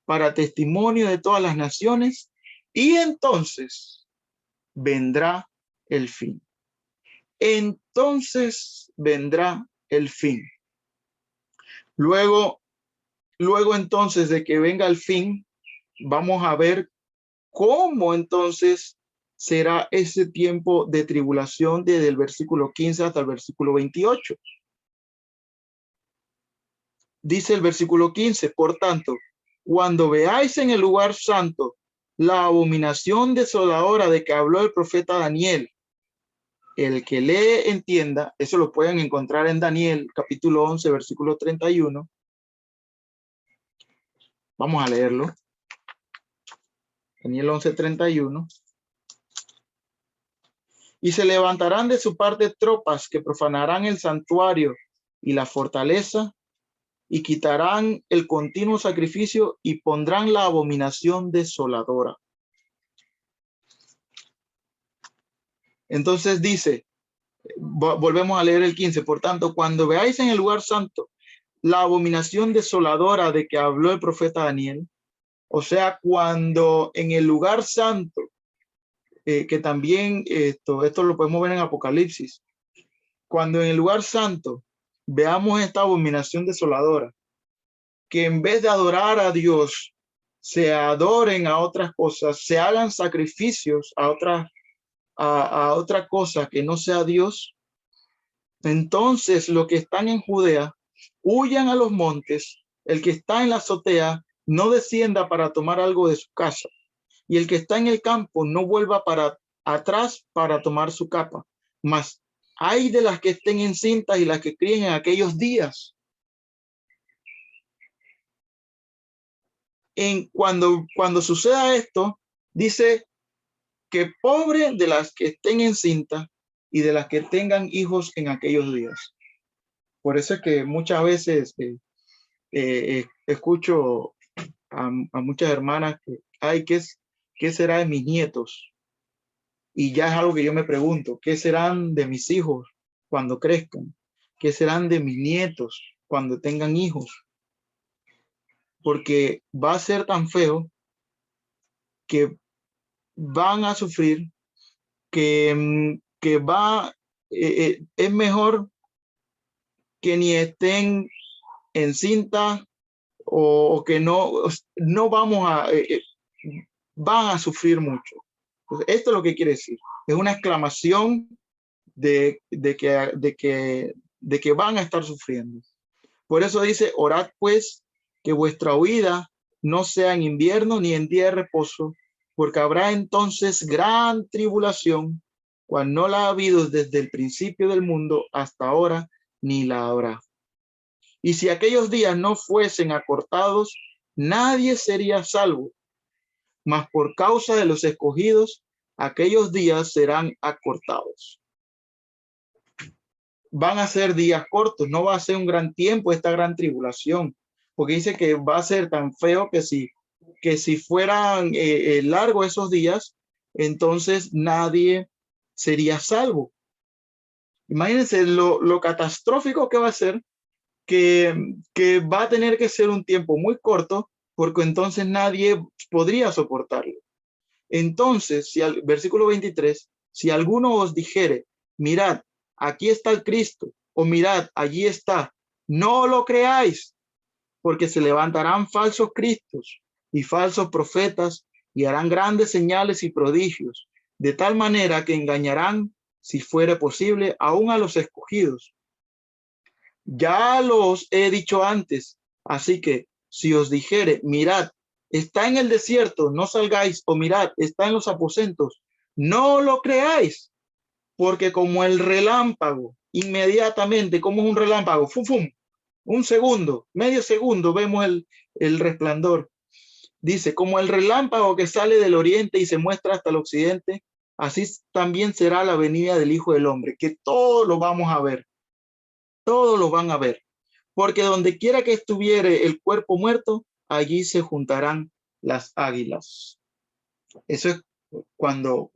para testimonio de todas las naciones, y entonces vendrá el fin. Entonces vendrá el fin. Luego entonces de que venga el fin, vamos a ver cómo entonces será ese tiempo de tribulación desde el versículo 15 hasta el versículo 28. Dice el versículo 15, por tanto, cuando veáis en el lugar santo la abominación desoladora de que habló el profeta Daniel, el que lee entienda, eso lo pueden encontrar en Daniel capítulo 11, versículo 31. Vamos a leerlo. Daniel 11:31. Y se levantarán de su parte tropas que profanarán el santuario y la fortaleza y quitarán el continuo sacrificio y pondrán la abominación desoladora. Entonces dice, volvemos a leer el 15, por tanto, cuando veáis en el lugar santo la abominación desoladora de que habló el profeta Daniel, o sea, cuando en el lugar santo, que también esto lo podemos ver en Apocalipsis, cuando en el lugar santo veamos esta abominación desoladora, que en vez de adorar a Dios, se adoren a otras cosas, se hagan sacrificios a otra cosa que no sea Dios, entonces los que están en Judea huyan a los montes, el que está en la azotea no descienda para tomar algo de su casa, y el que está en el campo no vuelva para atrás para tomar su capa. Mas ay de las que estén encintas y las que críen en aquellos días. Cuando suceda esto, dice que pobre de las que estén encintas y de las que tengan hijos en aquellos días. Por eso es que muchas veces escucho a muchas hermanas que, ay, ¿qué será de mis nietos? Y ya es algo que yo me pregunto, ¿qué serán de mis hijos cuando crezcan? ¿Qué serán de mis nietos cuando tengan hijos? Porque va a ser tan feo que van a sufrir, que es mejor que ni estén encinta o que no vamos a, van a sufrir mucho. Entonces, esto es lo que quiere decir. Es una exclamación de que van a estar sufriendo. Por eso dice, orad pues que vuestra huida no sea en invierno ni en día de reposo, porque habrá entonces gran tribulación, cual no la ha habido desde el principio del mundo hasta ahora, ni la habrá. Y si aquellos días no fuesen acortados, nadie sería salvo, mas por causa de los escogidos, aquellos días serán acortados. Van a ser días cortos, no va a ser un gran tiempo esta gran tribulación, porque dice que va a ser tan feo que si fueran largos esos días, entonces nadie sería salvo. Imagínense lo catastrófico que va a ser, que va a tener que ser un tiempo muy corto, porque entonces nadie podría soportarlo. Entonces, si al versículo 23, si alguno os dijere, mirad, aquí está el Cristo, o mirad, allí está, no lo creáis, porque se levantarán falsos cristos y falsos profetas y harán grandes señales y prodigios, de tal manera que engañarán, si fuere posible, aún a los escogidos. Ya los he dicho antes, así que si os dijere, mirad, está en el desierto, no salgáis, o mirad, está en los aposentos, no lo creáis, porque como el relámpago, inmediatamente, como es un relámpago, ¡fum, fum! Un segundo, medio segundo, vemos el resplandor. Dice, como el relámpago que sale del oriente y se muestra hasta el occidente, así también será la venida del Hijo del Hombre, que todos lo vamos a ver. Todos lo van a ver. Porque donde quiera que estuviere el cuerpo muerto, allí se juntarán las águilas. Eso es cuando,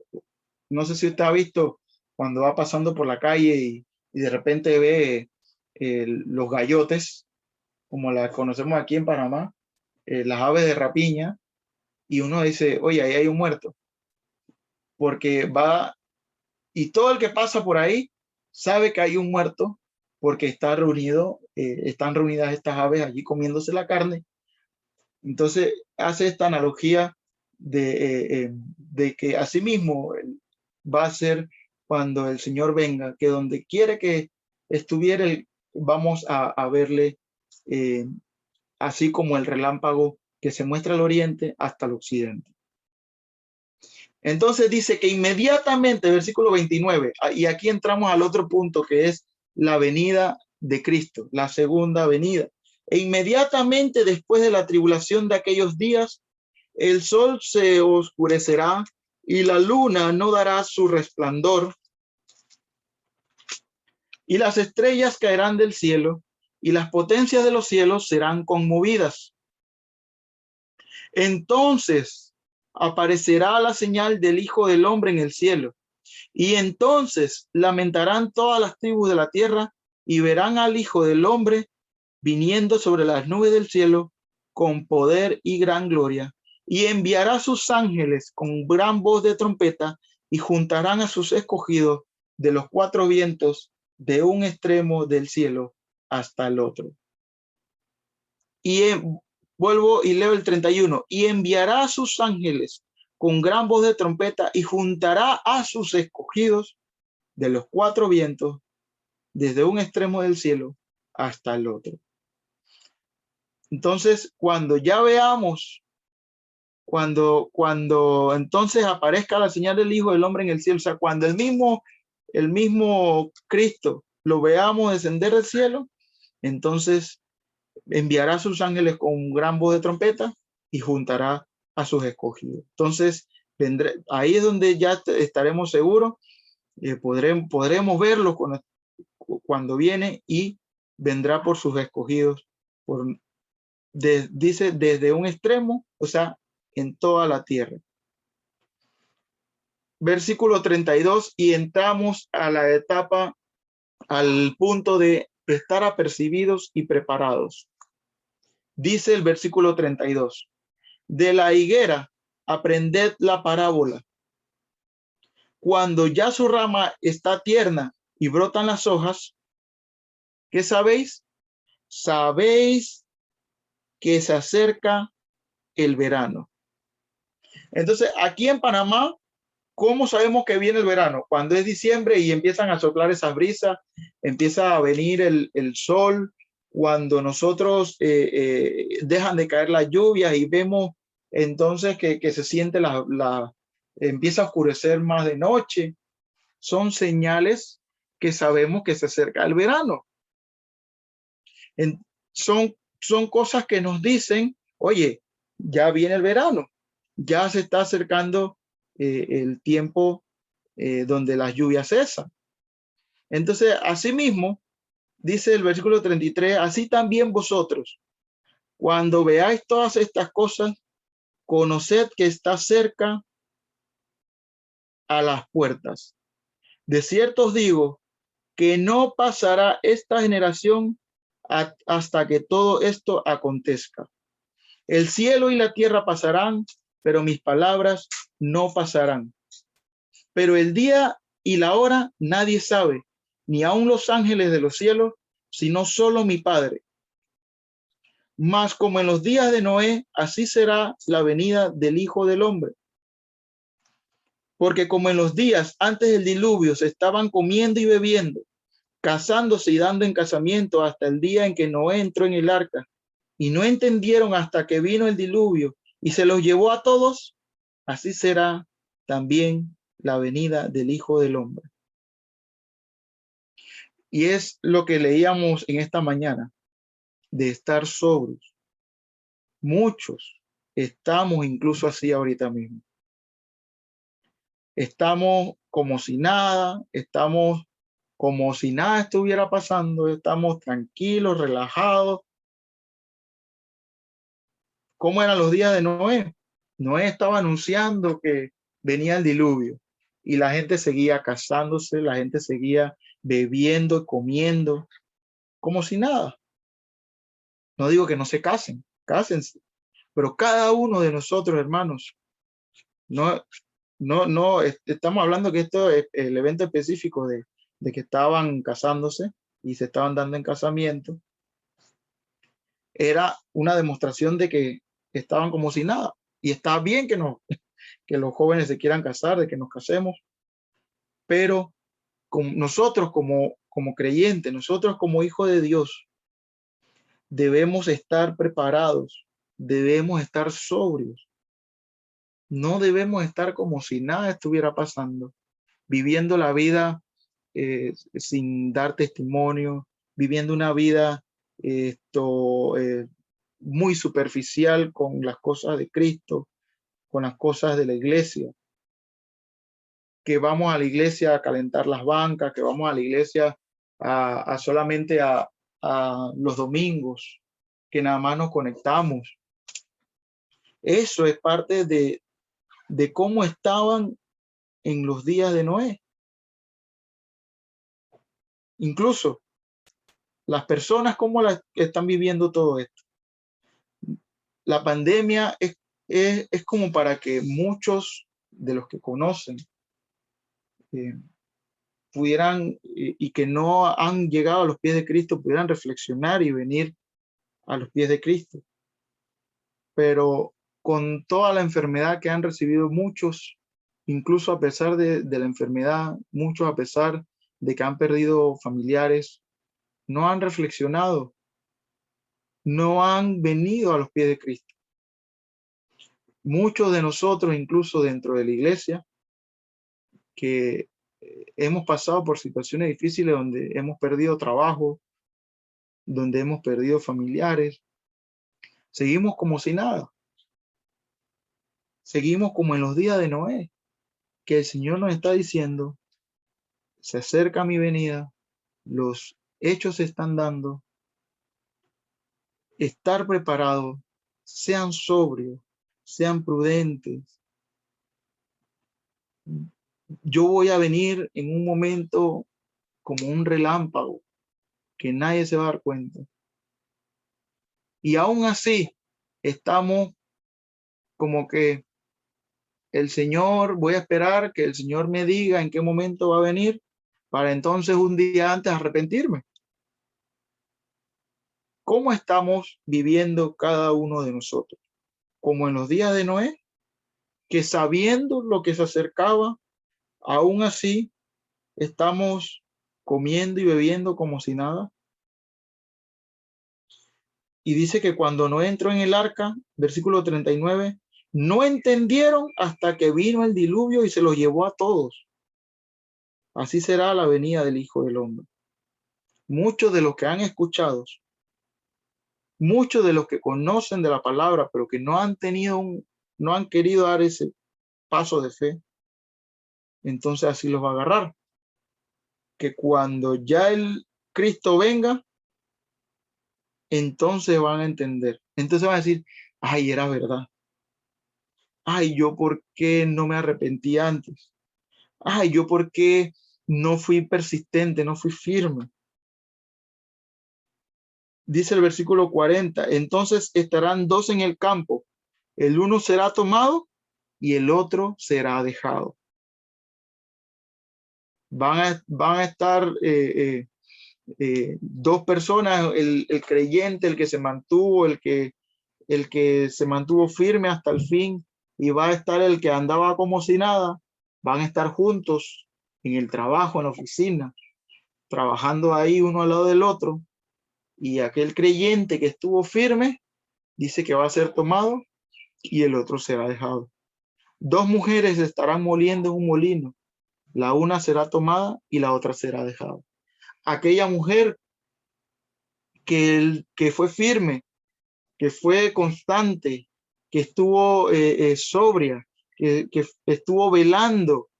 no sé si usted ha visto, cuando va pasando por la calle y de repente ve los gayotes, como las conocemos aquí en Panamá, las aves de rapiña, y uno dice, oye, ahí hay un muerto. Porque va, y todo el que pasa por ahí sabe que hay un muerto, porque están reunidas estas aves allí comiéndose la carne. Entonces hace esta analogía de que asimismo va a ser cuando el Señor venga, que donde quiera que estuviera, vamos a verle así como el relámpago que se muestra al oriente hasta el occidente. Entonces dice que inmediatamente, versículo 29, y aquí entramos al otro punto que es la venida de Cristo, la segunda venida. E inmediatamente después de la tribulación de aquellos días, el sol se oscurecerá y la luna no dará su resplandor y las estrellas caerán del cielo y las potencias de los cielos serán conmovidas. Entonces aparecerá la señal del Hijo del Hombre en el cielo, y entonces lamentarán todas las tribus de la tierra y verán al Hijo del Hombre viniendo sobre las nubes del cielo con poder y gran gloria, y enviará sus ángeles con gran voz de trompeta, y juntarán a sus escogidos de los cuatro vientos, de un extremo del cielo hasta el otro. Y vuelvo y leo el 31. Y enviará a sus ángeles con gran voz de trompeta, y juntará a sus escogidos de los cuatro vientos, desde un extremo del cielo hasta el otro. Entonces, cuando ya veamos, cuando entonces aparezca la señal del Hijo del Hombre en el cielo, o sea, cuando el mismo Cristo lo veamos descender del cielo, entonces enviará a sus ángeles con gran voz de trompeta y juntará a sus escogidos. Entonces, ahí es donde ya estaremos seguros, podremos verlo cuando viene, y vendrá por sus escogidos, dice desde un extremo, o sea, en toda la tierra. Versículo 32, y entramos a la etapa, al punto de estar apercibidos y preparados. Dice el versículo 32, de la higuera aprended la parábola. Cuando ya su rama está tierna y brotan las hojas, ¿qué sabéis? Sabéis que se acerca el verano. Entonces, aquí en Panamá, ¿cómo sabemos que viene el verano? Cuando es diciembre y empiezan a soplar esas brisas, empieza a venir el sol, cuando nosotros dejan de caer las lluvias y vemos entonces que se siente empieza a oscurecer más de noche, son señales que sabemos que se acerca el verano. Son cosas que nos dicen, oye, ya viene el verano, ya se está acercando el tiempo donde las lluvias cesan. Entonces, asimismo, dice el versículo 33, así también vosotros, cuando veáis todas estas cosas, conoced que está cerca a las puertas. De cierto os digo que no pasará esta generación hasta que todo esto acontezca. El cielo y la tierra pasarán, pero mis palabras no pasarán. Pero el día y la hora nadie sabe, ni aun los ángeles de los cielos, sino solo mi Padre. Mas como en los días de Noé, así será la venida del Hijo del Hombre. Porque como en los días antes del diluvio se estaban comiendo y bebiendo, casándose y dando en casamiento hasta el día en que Noé entró en el arca, y no entendieron hasta que vino el diluvio y se los llevó a todos, así será también la venida del Hijo del Hombre. Y es lo que leíamos en esta mañana, de estar sobrios. Muchos estamos incluso así ahorita mismo. Estamos como si nada, estamos como si nada estuviera pasando, estamos tranquilos, relajados. ¿Cómo eran los días de Noé? Noé estaba anunciando que venía el diluvio y la gente seguía casándose, la gente seguía bebiendo, comiendo, como si nada. No digo que no se casen, cásense, pero cada uno de nosotros, hermanos, no, estamos hablando que esto es el evento específico de que estaban casándose y se estaban dando en casamiento. Era una demostración de que estaban como si nada. Y está bien que los jóvenes se quieran casar, de que nos casemos, pero nosotros como creyentes, nosotros como hijos de Dios, debemos estar preparados, debemos estar sobrios. No debemos estar como si nada estuviera pasando, viviendo la vida sin dar testimonio, viviendo una vida muy superficial con las cosas de Cristo, con las cosas de la iglesia. Que vamos a la iglesia a calentar las bancas, que vamos a la iglesia solamente a a los domingos, que nada más nos conectamos. Eso es parte de cómo estaban en los días de Noé. Incluso las personas, cómo están viviendo todo esto. La pandemia es como para que muchos de los que conocen pudieran y que no han llegado a los pies de Cristo pudieran reflexionar y venir a los pies de Cristo. Pero con toda la enfermedad que han recibido muchos, incluso a pesar de la enfermedad, muchos a pesar de que han perdido familiares, no han reflexionado, no han venido a los pies de Cristo. Muchos de nosotros, incluso dentro de la iglesia, que hemos pasado por situaciones difíciles donde hemos perdido trabajo, donde hemos perdido familiares, seguimos como si nada. Seguimos como en los días de Noé, que el Señor nos está diciendo, se acerca mi venida, los hechos se están dando, estar preparados, sean sobrios, sean prudentes. Yo voy a venir en un momento como un relámpago, que nadie se va a dar cuenta. Y aún así, estamos como que el Señor, voy a esperar que el Señor me diga en qué momento va a venir, para entonces un día antes arrepentirme. ¿Cómo estamos viviendo cada uno de nosotros? Como en los días de Noé, que sabiendo lo que se acercaba, aún así estamos comiendo y bebiendo como si nada. Y dice que cuando Noé entró en el arca, versículo 39, no entendieron hasta que vino el diluvio y se los llevó a todos. Así será la venida del Hijo del Hombre. Muchos de los que han escuchado, muchos de los que conocen de la palabra, pero que no han querido dar ese paso de fe, entonces así los va a agarrar. Que cuando ya el Cristo venga, entonces van a entender. Entonces van a decir, ay, era verdad. Ay, yo por qué no me arrepentí antes. Ay, yo por qué no fui persistente, no fui firme. Dice el versículo 40, entonces estarán dos en el campo, el uno será tomado y el otro será dejado. Van a estar dos personas, el creyente, el que se mantuvo, el que se mantuvo firme hasta el fin, y va a estar el que andaba como si nada. Van a estar juntos en el trabajo, en la oficina, trabajando ahí uno al lado del otro, y aquel creyente que estuvo firme dice que va a ser tomado y el otro será dejado. Dos mujeres estarán moliendo en un molino, la una será tomada y la otra será dejada. Aquella mujer que fue firme, que fue constante, que estuvo sobria, que estuvo velando,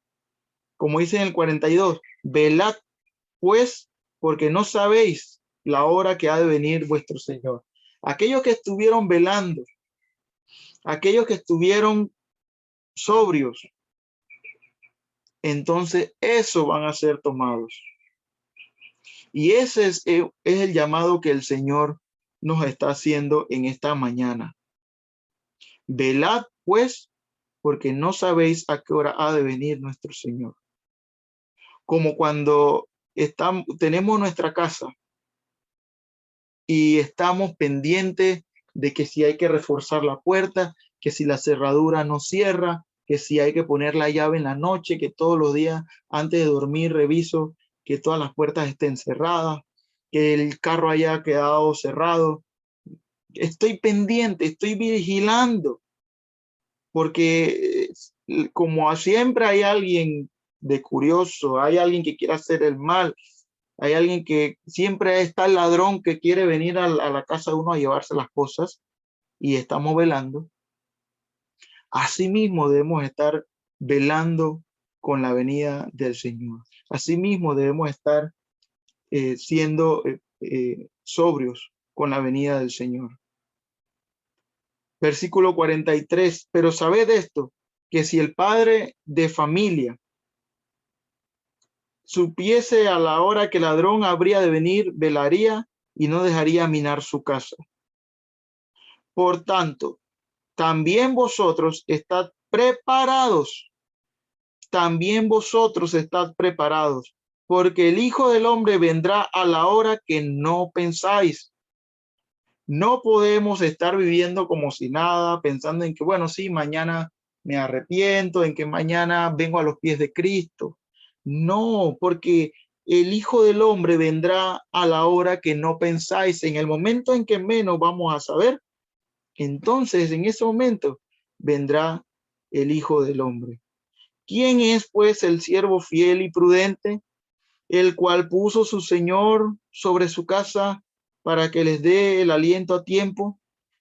como dice en el 42, velad pues, porque no sabéis la hora que ha de venir vuestro Señor. Aquellos que estuvieron velando, aquellos que estuvieron sobrios, entonces eso van a ser tomados. Y ese es el llamado que el Señor nos está haciendo en esta mañana. Velad pues, porque no sabéis a qué hora ha de venir nuestro Señor. Como cuando tenemos nuestra casa y estamos pendientes de que si hay que reforzar la puerta, que si la cerradura no cierra, que si hay que poner la llave en la noche, que todos los días antes de dormir reviso que todas las puertas estén cerradas, que el carro haya quedado cerrado. Estoy pendiente, estoy vigilando, porque como siempre hay alguien de curioso, hay alguien que quiere hacer el mal, hay alguien que siempre está el ladrón que quiere venir a la casa de uno a llevarse las cosas, y estamos velando. Asimismo debemos estar velando con la venida del Señor. Asimismo debemos estar sobrios con la venida del Señor. Versículo 43, pero sabed esto, que si el padre de familia supiese a la hora que el ladrón habría de venir, velaría y no dejaría minar su casa. Por tanto, también vosotros estad preparados, porque el Hijo del Hombre vendrá a la hora que no pensáis. No podemos estar viviendo como si nada, pensando en que, bueno, sí, mañana me arrepiento, en que mañana vengo a los pies de Cristo. No, porque el Hijo del Hombre vendrá a la hora que no pensáis, en el momento en que menos vamos a saber. Entonces, en ese momento, vendrá el Hijo del Hombre. ¿Quién es, pues, el siervo fiel y prudente, el cual puso su Señor sobre su casa para que les dé el aliento a tiempo?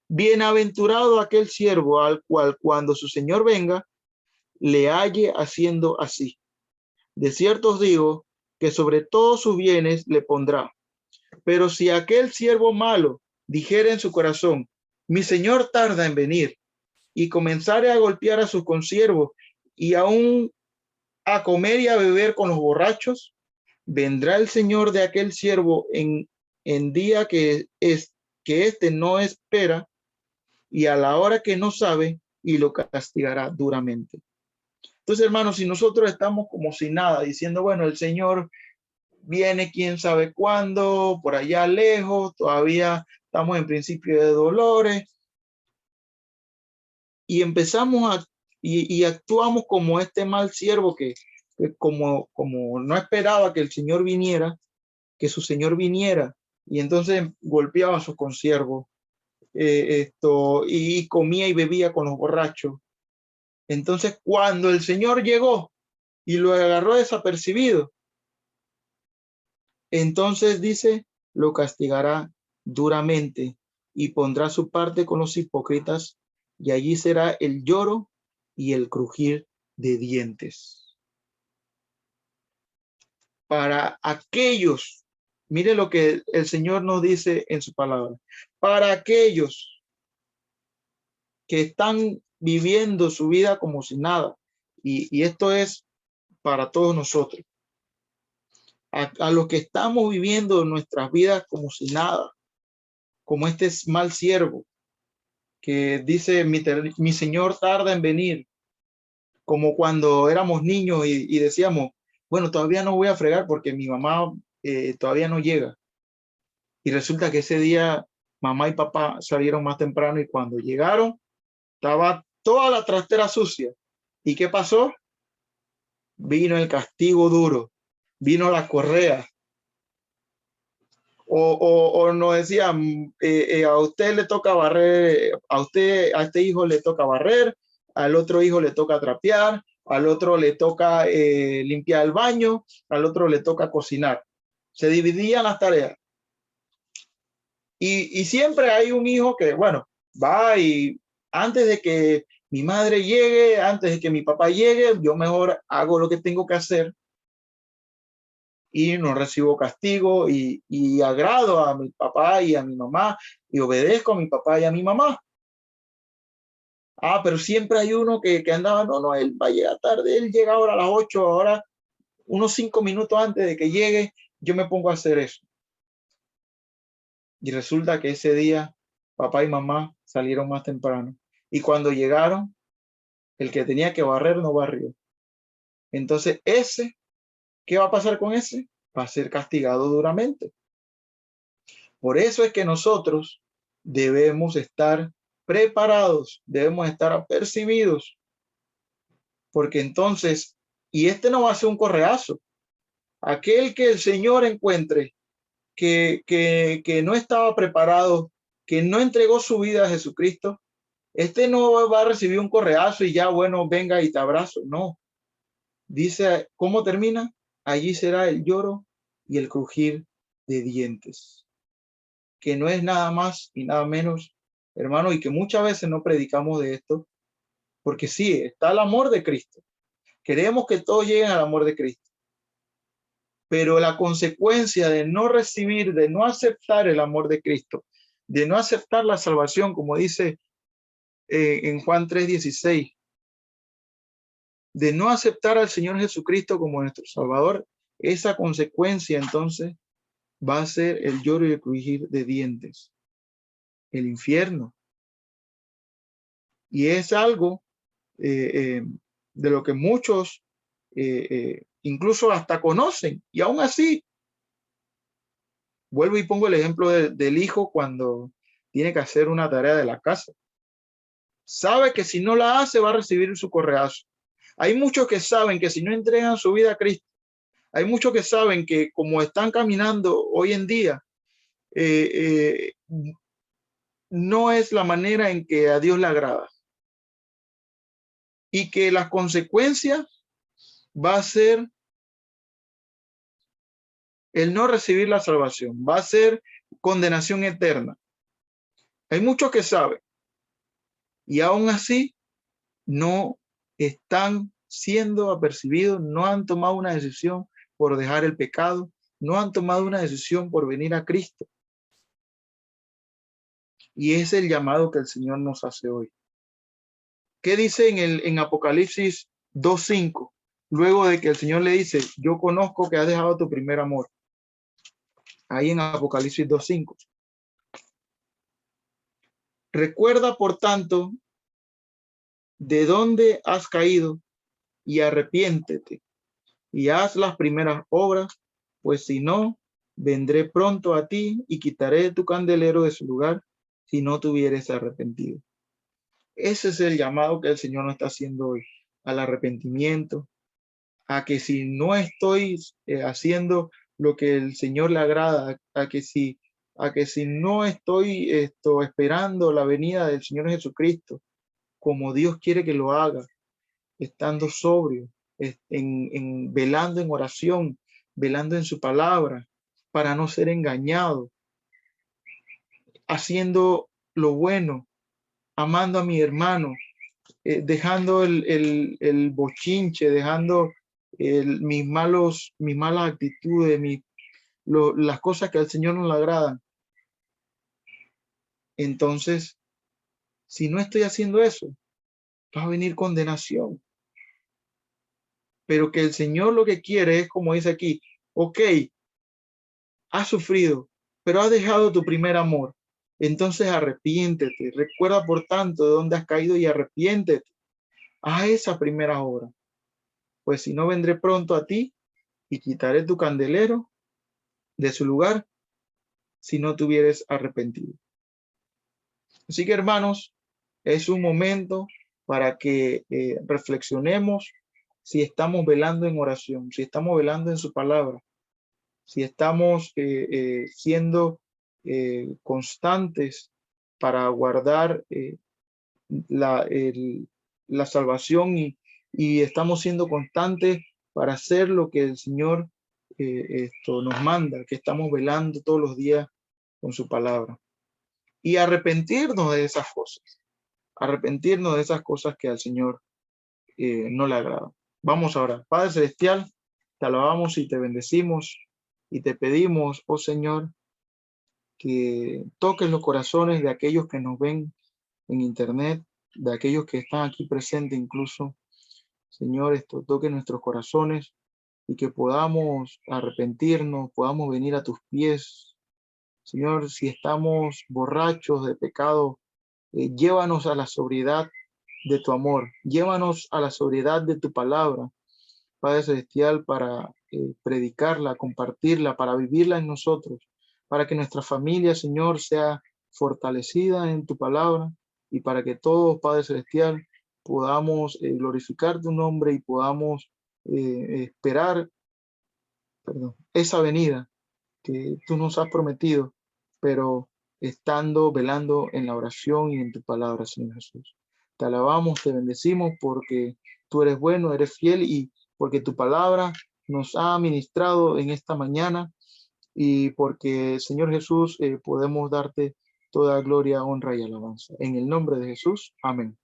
Bienaventurado aquel siervo al cual, cuando su Señor venga, le halle haciendo así. De cierto os digo que sobre todos sus bienes le pondrá. Pero si aquel siervo malo dijere en su corazón, mi Señor tarda en venir, y comenzare a golpear a sus consiervos y aún a comer y a beber con los borrachos, vendrá el Señor de aquel siervo en día que éste no espera y a la hora que no sabe, y lo castigará duramente. Entonces, hermanos, si nosotros estamos como si nada, diciendo, bueno, el Señor viene quién sabe cuándo, por allá lejos, todavía estamos en principio de dolores, y empezamos y actuamos como este mal siervo que como no esperaba que el Señor viniera, que su Señor viniera, y entonces golpeaba a sus consiervos, y comía y bebía con los borrachos. Entonces, cuando el Señor llegó y lo agarró desapercibido, entonces dice, lo castigará duramente y pondrá su parte con los hipócritas, y allí será el lloro y el crujir de dientes. Para aquellos, mire lo que el Señor nos dice en su palabra, para aquellos que están viviendo su vida como si nada, y esto es para todos nosotros, a los que estamos viviendo nuestras vidas como si nada, como este mal siervo que dice, mi Señor tarda en venir, como cuando éramos niños y decíamos, bueno, todavía no voy a fregar porque mi mamá todavía no llega. Y resulta que ese día mamá y papá salieron más temprano y cuando llegaron estaba toda la trastera sucia. ¿Y qué pasó? Vino el castigo duro, vino la correa. O nos decían, a usted le toca barrer, a este hijo le toca barrer, al otro hijo le toca trapear, al otro le toca limpiar el baño, al otro le toca cocinar. Se dividían las tareas. Y siempre hay un hijo que, bueno, va y antes de que mi madre llegue, antes de que mi papá llegue, yo mejor hago lo que tengo que hacer y no recibo castigo y agrado a mi papá y a mi mamá y obedezco a mi papá y a mi mamá. Pero siempre hay uno que andaba, no, él va a llegar tarde, él llega ahora a las 8, ahora unos 5 minutos antes de que llegue, yo me pongo a hacer eso. Y resulta que ese día papá y mamá salieron más temprano. Y cuando llegaron, el que tenía que barrer no barrió. Entonces ¿qué va a pasar con ese? Va a ser castigado duramente. Por eso es que nosotros debemos estar preparados, debemos estar apercibidos, porque entonces, y no va a ser un correazo, aquel que el Señor encuentre que no estaba preparado, que no entregó su vida a Jesucristo, no va a recibir un correazo y ya, bueno, venga y te abrazo. No. Dice, ¿cómo termina? Allí será el lloro y el crujir de dientes. Que no es nada más y nada menos, hermano, y que muchas veces no predicamos de esto, porque sí, está el amor de Cristo. Queremos que todos lleguen al amor de Cristo. Pero la consecuencia de no recibir, de no aceptar el amor de Cristo, de no aceptar la salvación, como dice en Juan 3:16, de no aceptar al Señor Jesucristo como nuestro Salvador, esa consecuencia entonces va a ser el lloro y el crujir de dientes, el infierno. Y es algo de lo que muchos incluso hasta conocen, y aún así, vuelvo y pongo el ejemplo del hijo cuando tiene que hacer una tarea de la casa. Sabe que si no la hace va a recibir su correazo. Hay muchos que saben que si no entregan su vida a Cristo, hay muchos que saben que como están caminando hoy en día, no es la manera en que a Dios le agrada. Y que la consecuencia va a ser el no recibir la salvación, va a ser condenación eterna. Hay muchos que saben y aún así no están siendo apercibidos, no han tomado una decisión por dejar el pecado, no han tomado una decisión por venir a Cristo. Y es el llamado que el Señor nos hace hoy. ¿Qué dice en Apocalipsis 2:5? Luego de que el Señor le dice, yo conozco que has dejado tu primer amor. Ahí en Apocalipsis 2:5. Recuerda, por tanto, de dónde has caído y arrepiéntete y haz las primeras obras, pues si no, vendré pronto a ti y quitaré tu candelero de su lugar si no te hubieres arrepentido. Ese es el llamado que el Señor nos está haciendo hoy, al arrepentimiento, a que si no estoy haciendo lo que el Señor le agrada, a que si no estoy esperando la venida del Señor Jesucristo, como Dios quiere que lo haga, estando sobrio, velando en oración, velando en su palabra, para no ser engañado, haciendo lo bueno, amando a mi hermano, dejando el bochinche, dejando mis malas actitudes, las cosas que al Señor no le agradan. Entonces, si no estoy haciendo eso, va a venir condenación. Pero que el Señor lo que quiere es, como dice aquí, ok, has sufrido, pero has dejado tu primer amor. Entonces arrepiéntete. Recuerda, por tanto, de dónde has caído y arrepiéntete. Haz esa primera obra. Pues si no, vendré pronto a ti y quitaré tu candelero de su lugar si no te hubieres arrepentido. Así que, hermanos, es un momento para que reflexionemos si estamos velando en oración, si estamos velando en su palabra, si estamos siendo constantes para guardar la salvación y estamos siendo constantes para hacer lo que el Señor nos manda, que estamos velando todos los días con su palabra. Y arrepentirnos de esas cosas que al Señor no le agrada. Vamos ahora. Padre Celestial, te alabamos y te bendecimos y te pedimos, oh Señor, que toques los corazones de aquellos que nos ven en internet, de aquellos que están aquí presentes incluso. Señor, toque nuestros corazones y que podamos arrepentirnos, podamos venir a tus pies. Señor, si estamos borrachos de pecado, llévanos a la sobriedad de tu amor, llévanos a la sobriedad de tu palabra, Padre Celestial, para predicarla, compartirla, para vivirla en nosotros, para que nuestra familia, Señor, sea fortalecida en tu palabra y para que todos, Padre Celestial, podamos glorificar tu nombre y podamos esperar esa venida que tú nos has prometido, pero estando, velando en la oración y en tu palabra, Señor Jesús. Te alabamos, te bendecimos porque tú eres bueno, eres fiel y porque tu palabra nos ha ministrado en esta mañana y porque, Señor Jesús, podemos darte toda gloria, honra y alabanza. En el nombre de Jesús, amén.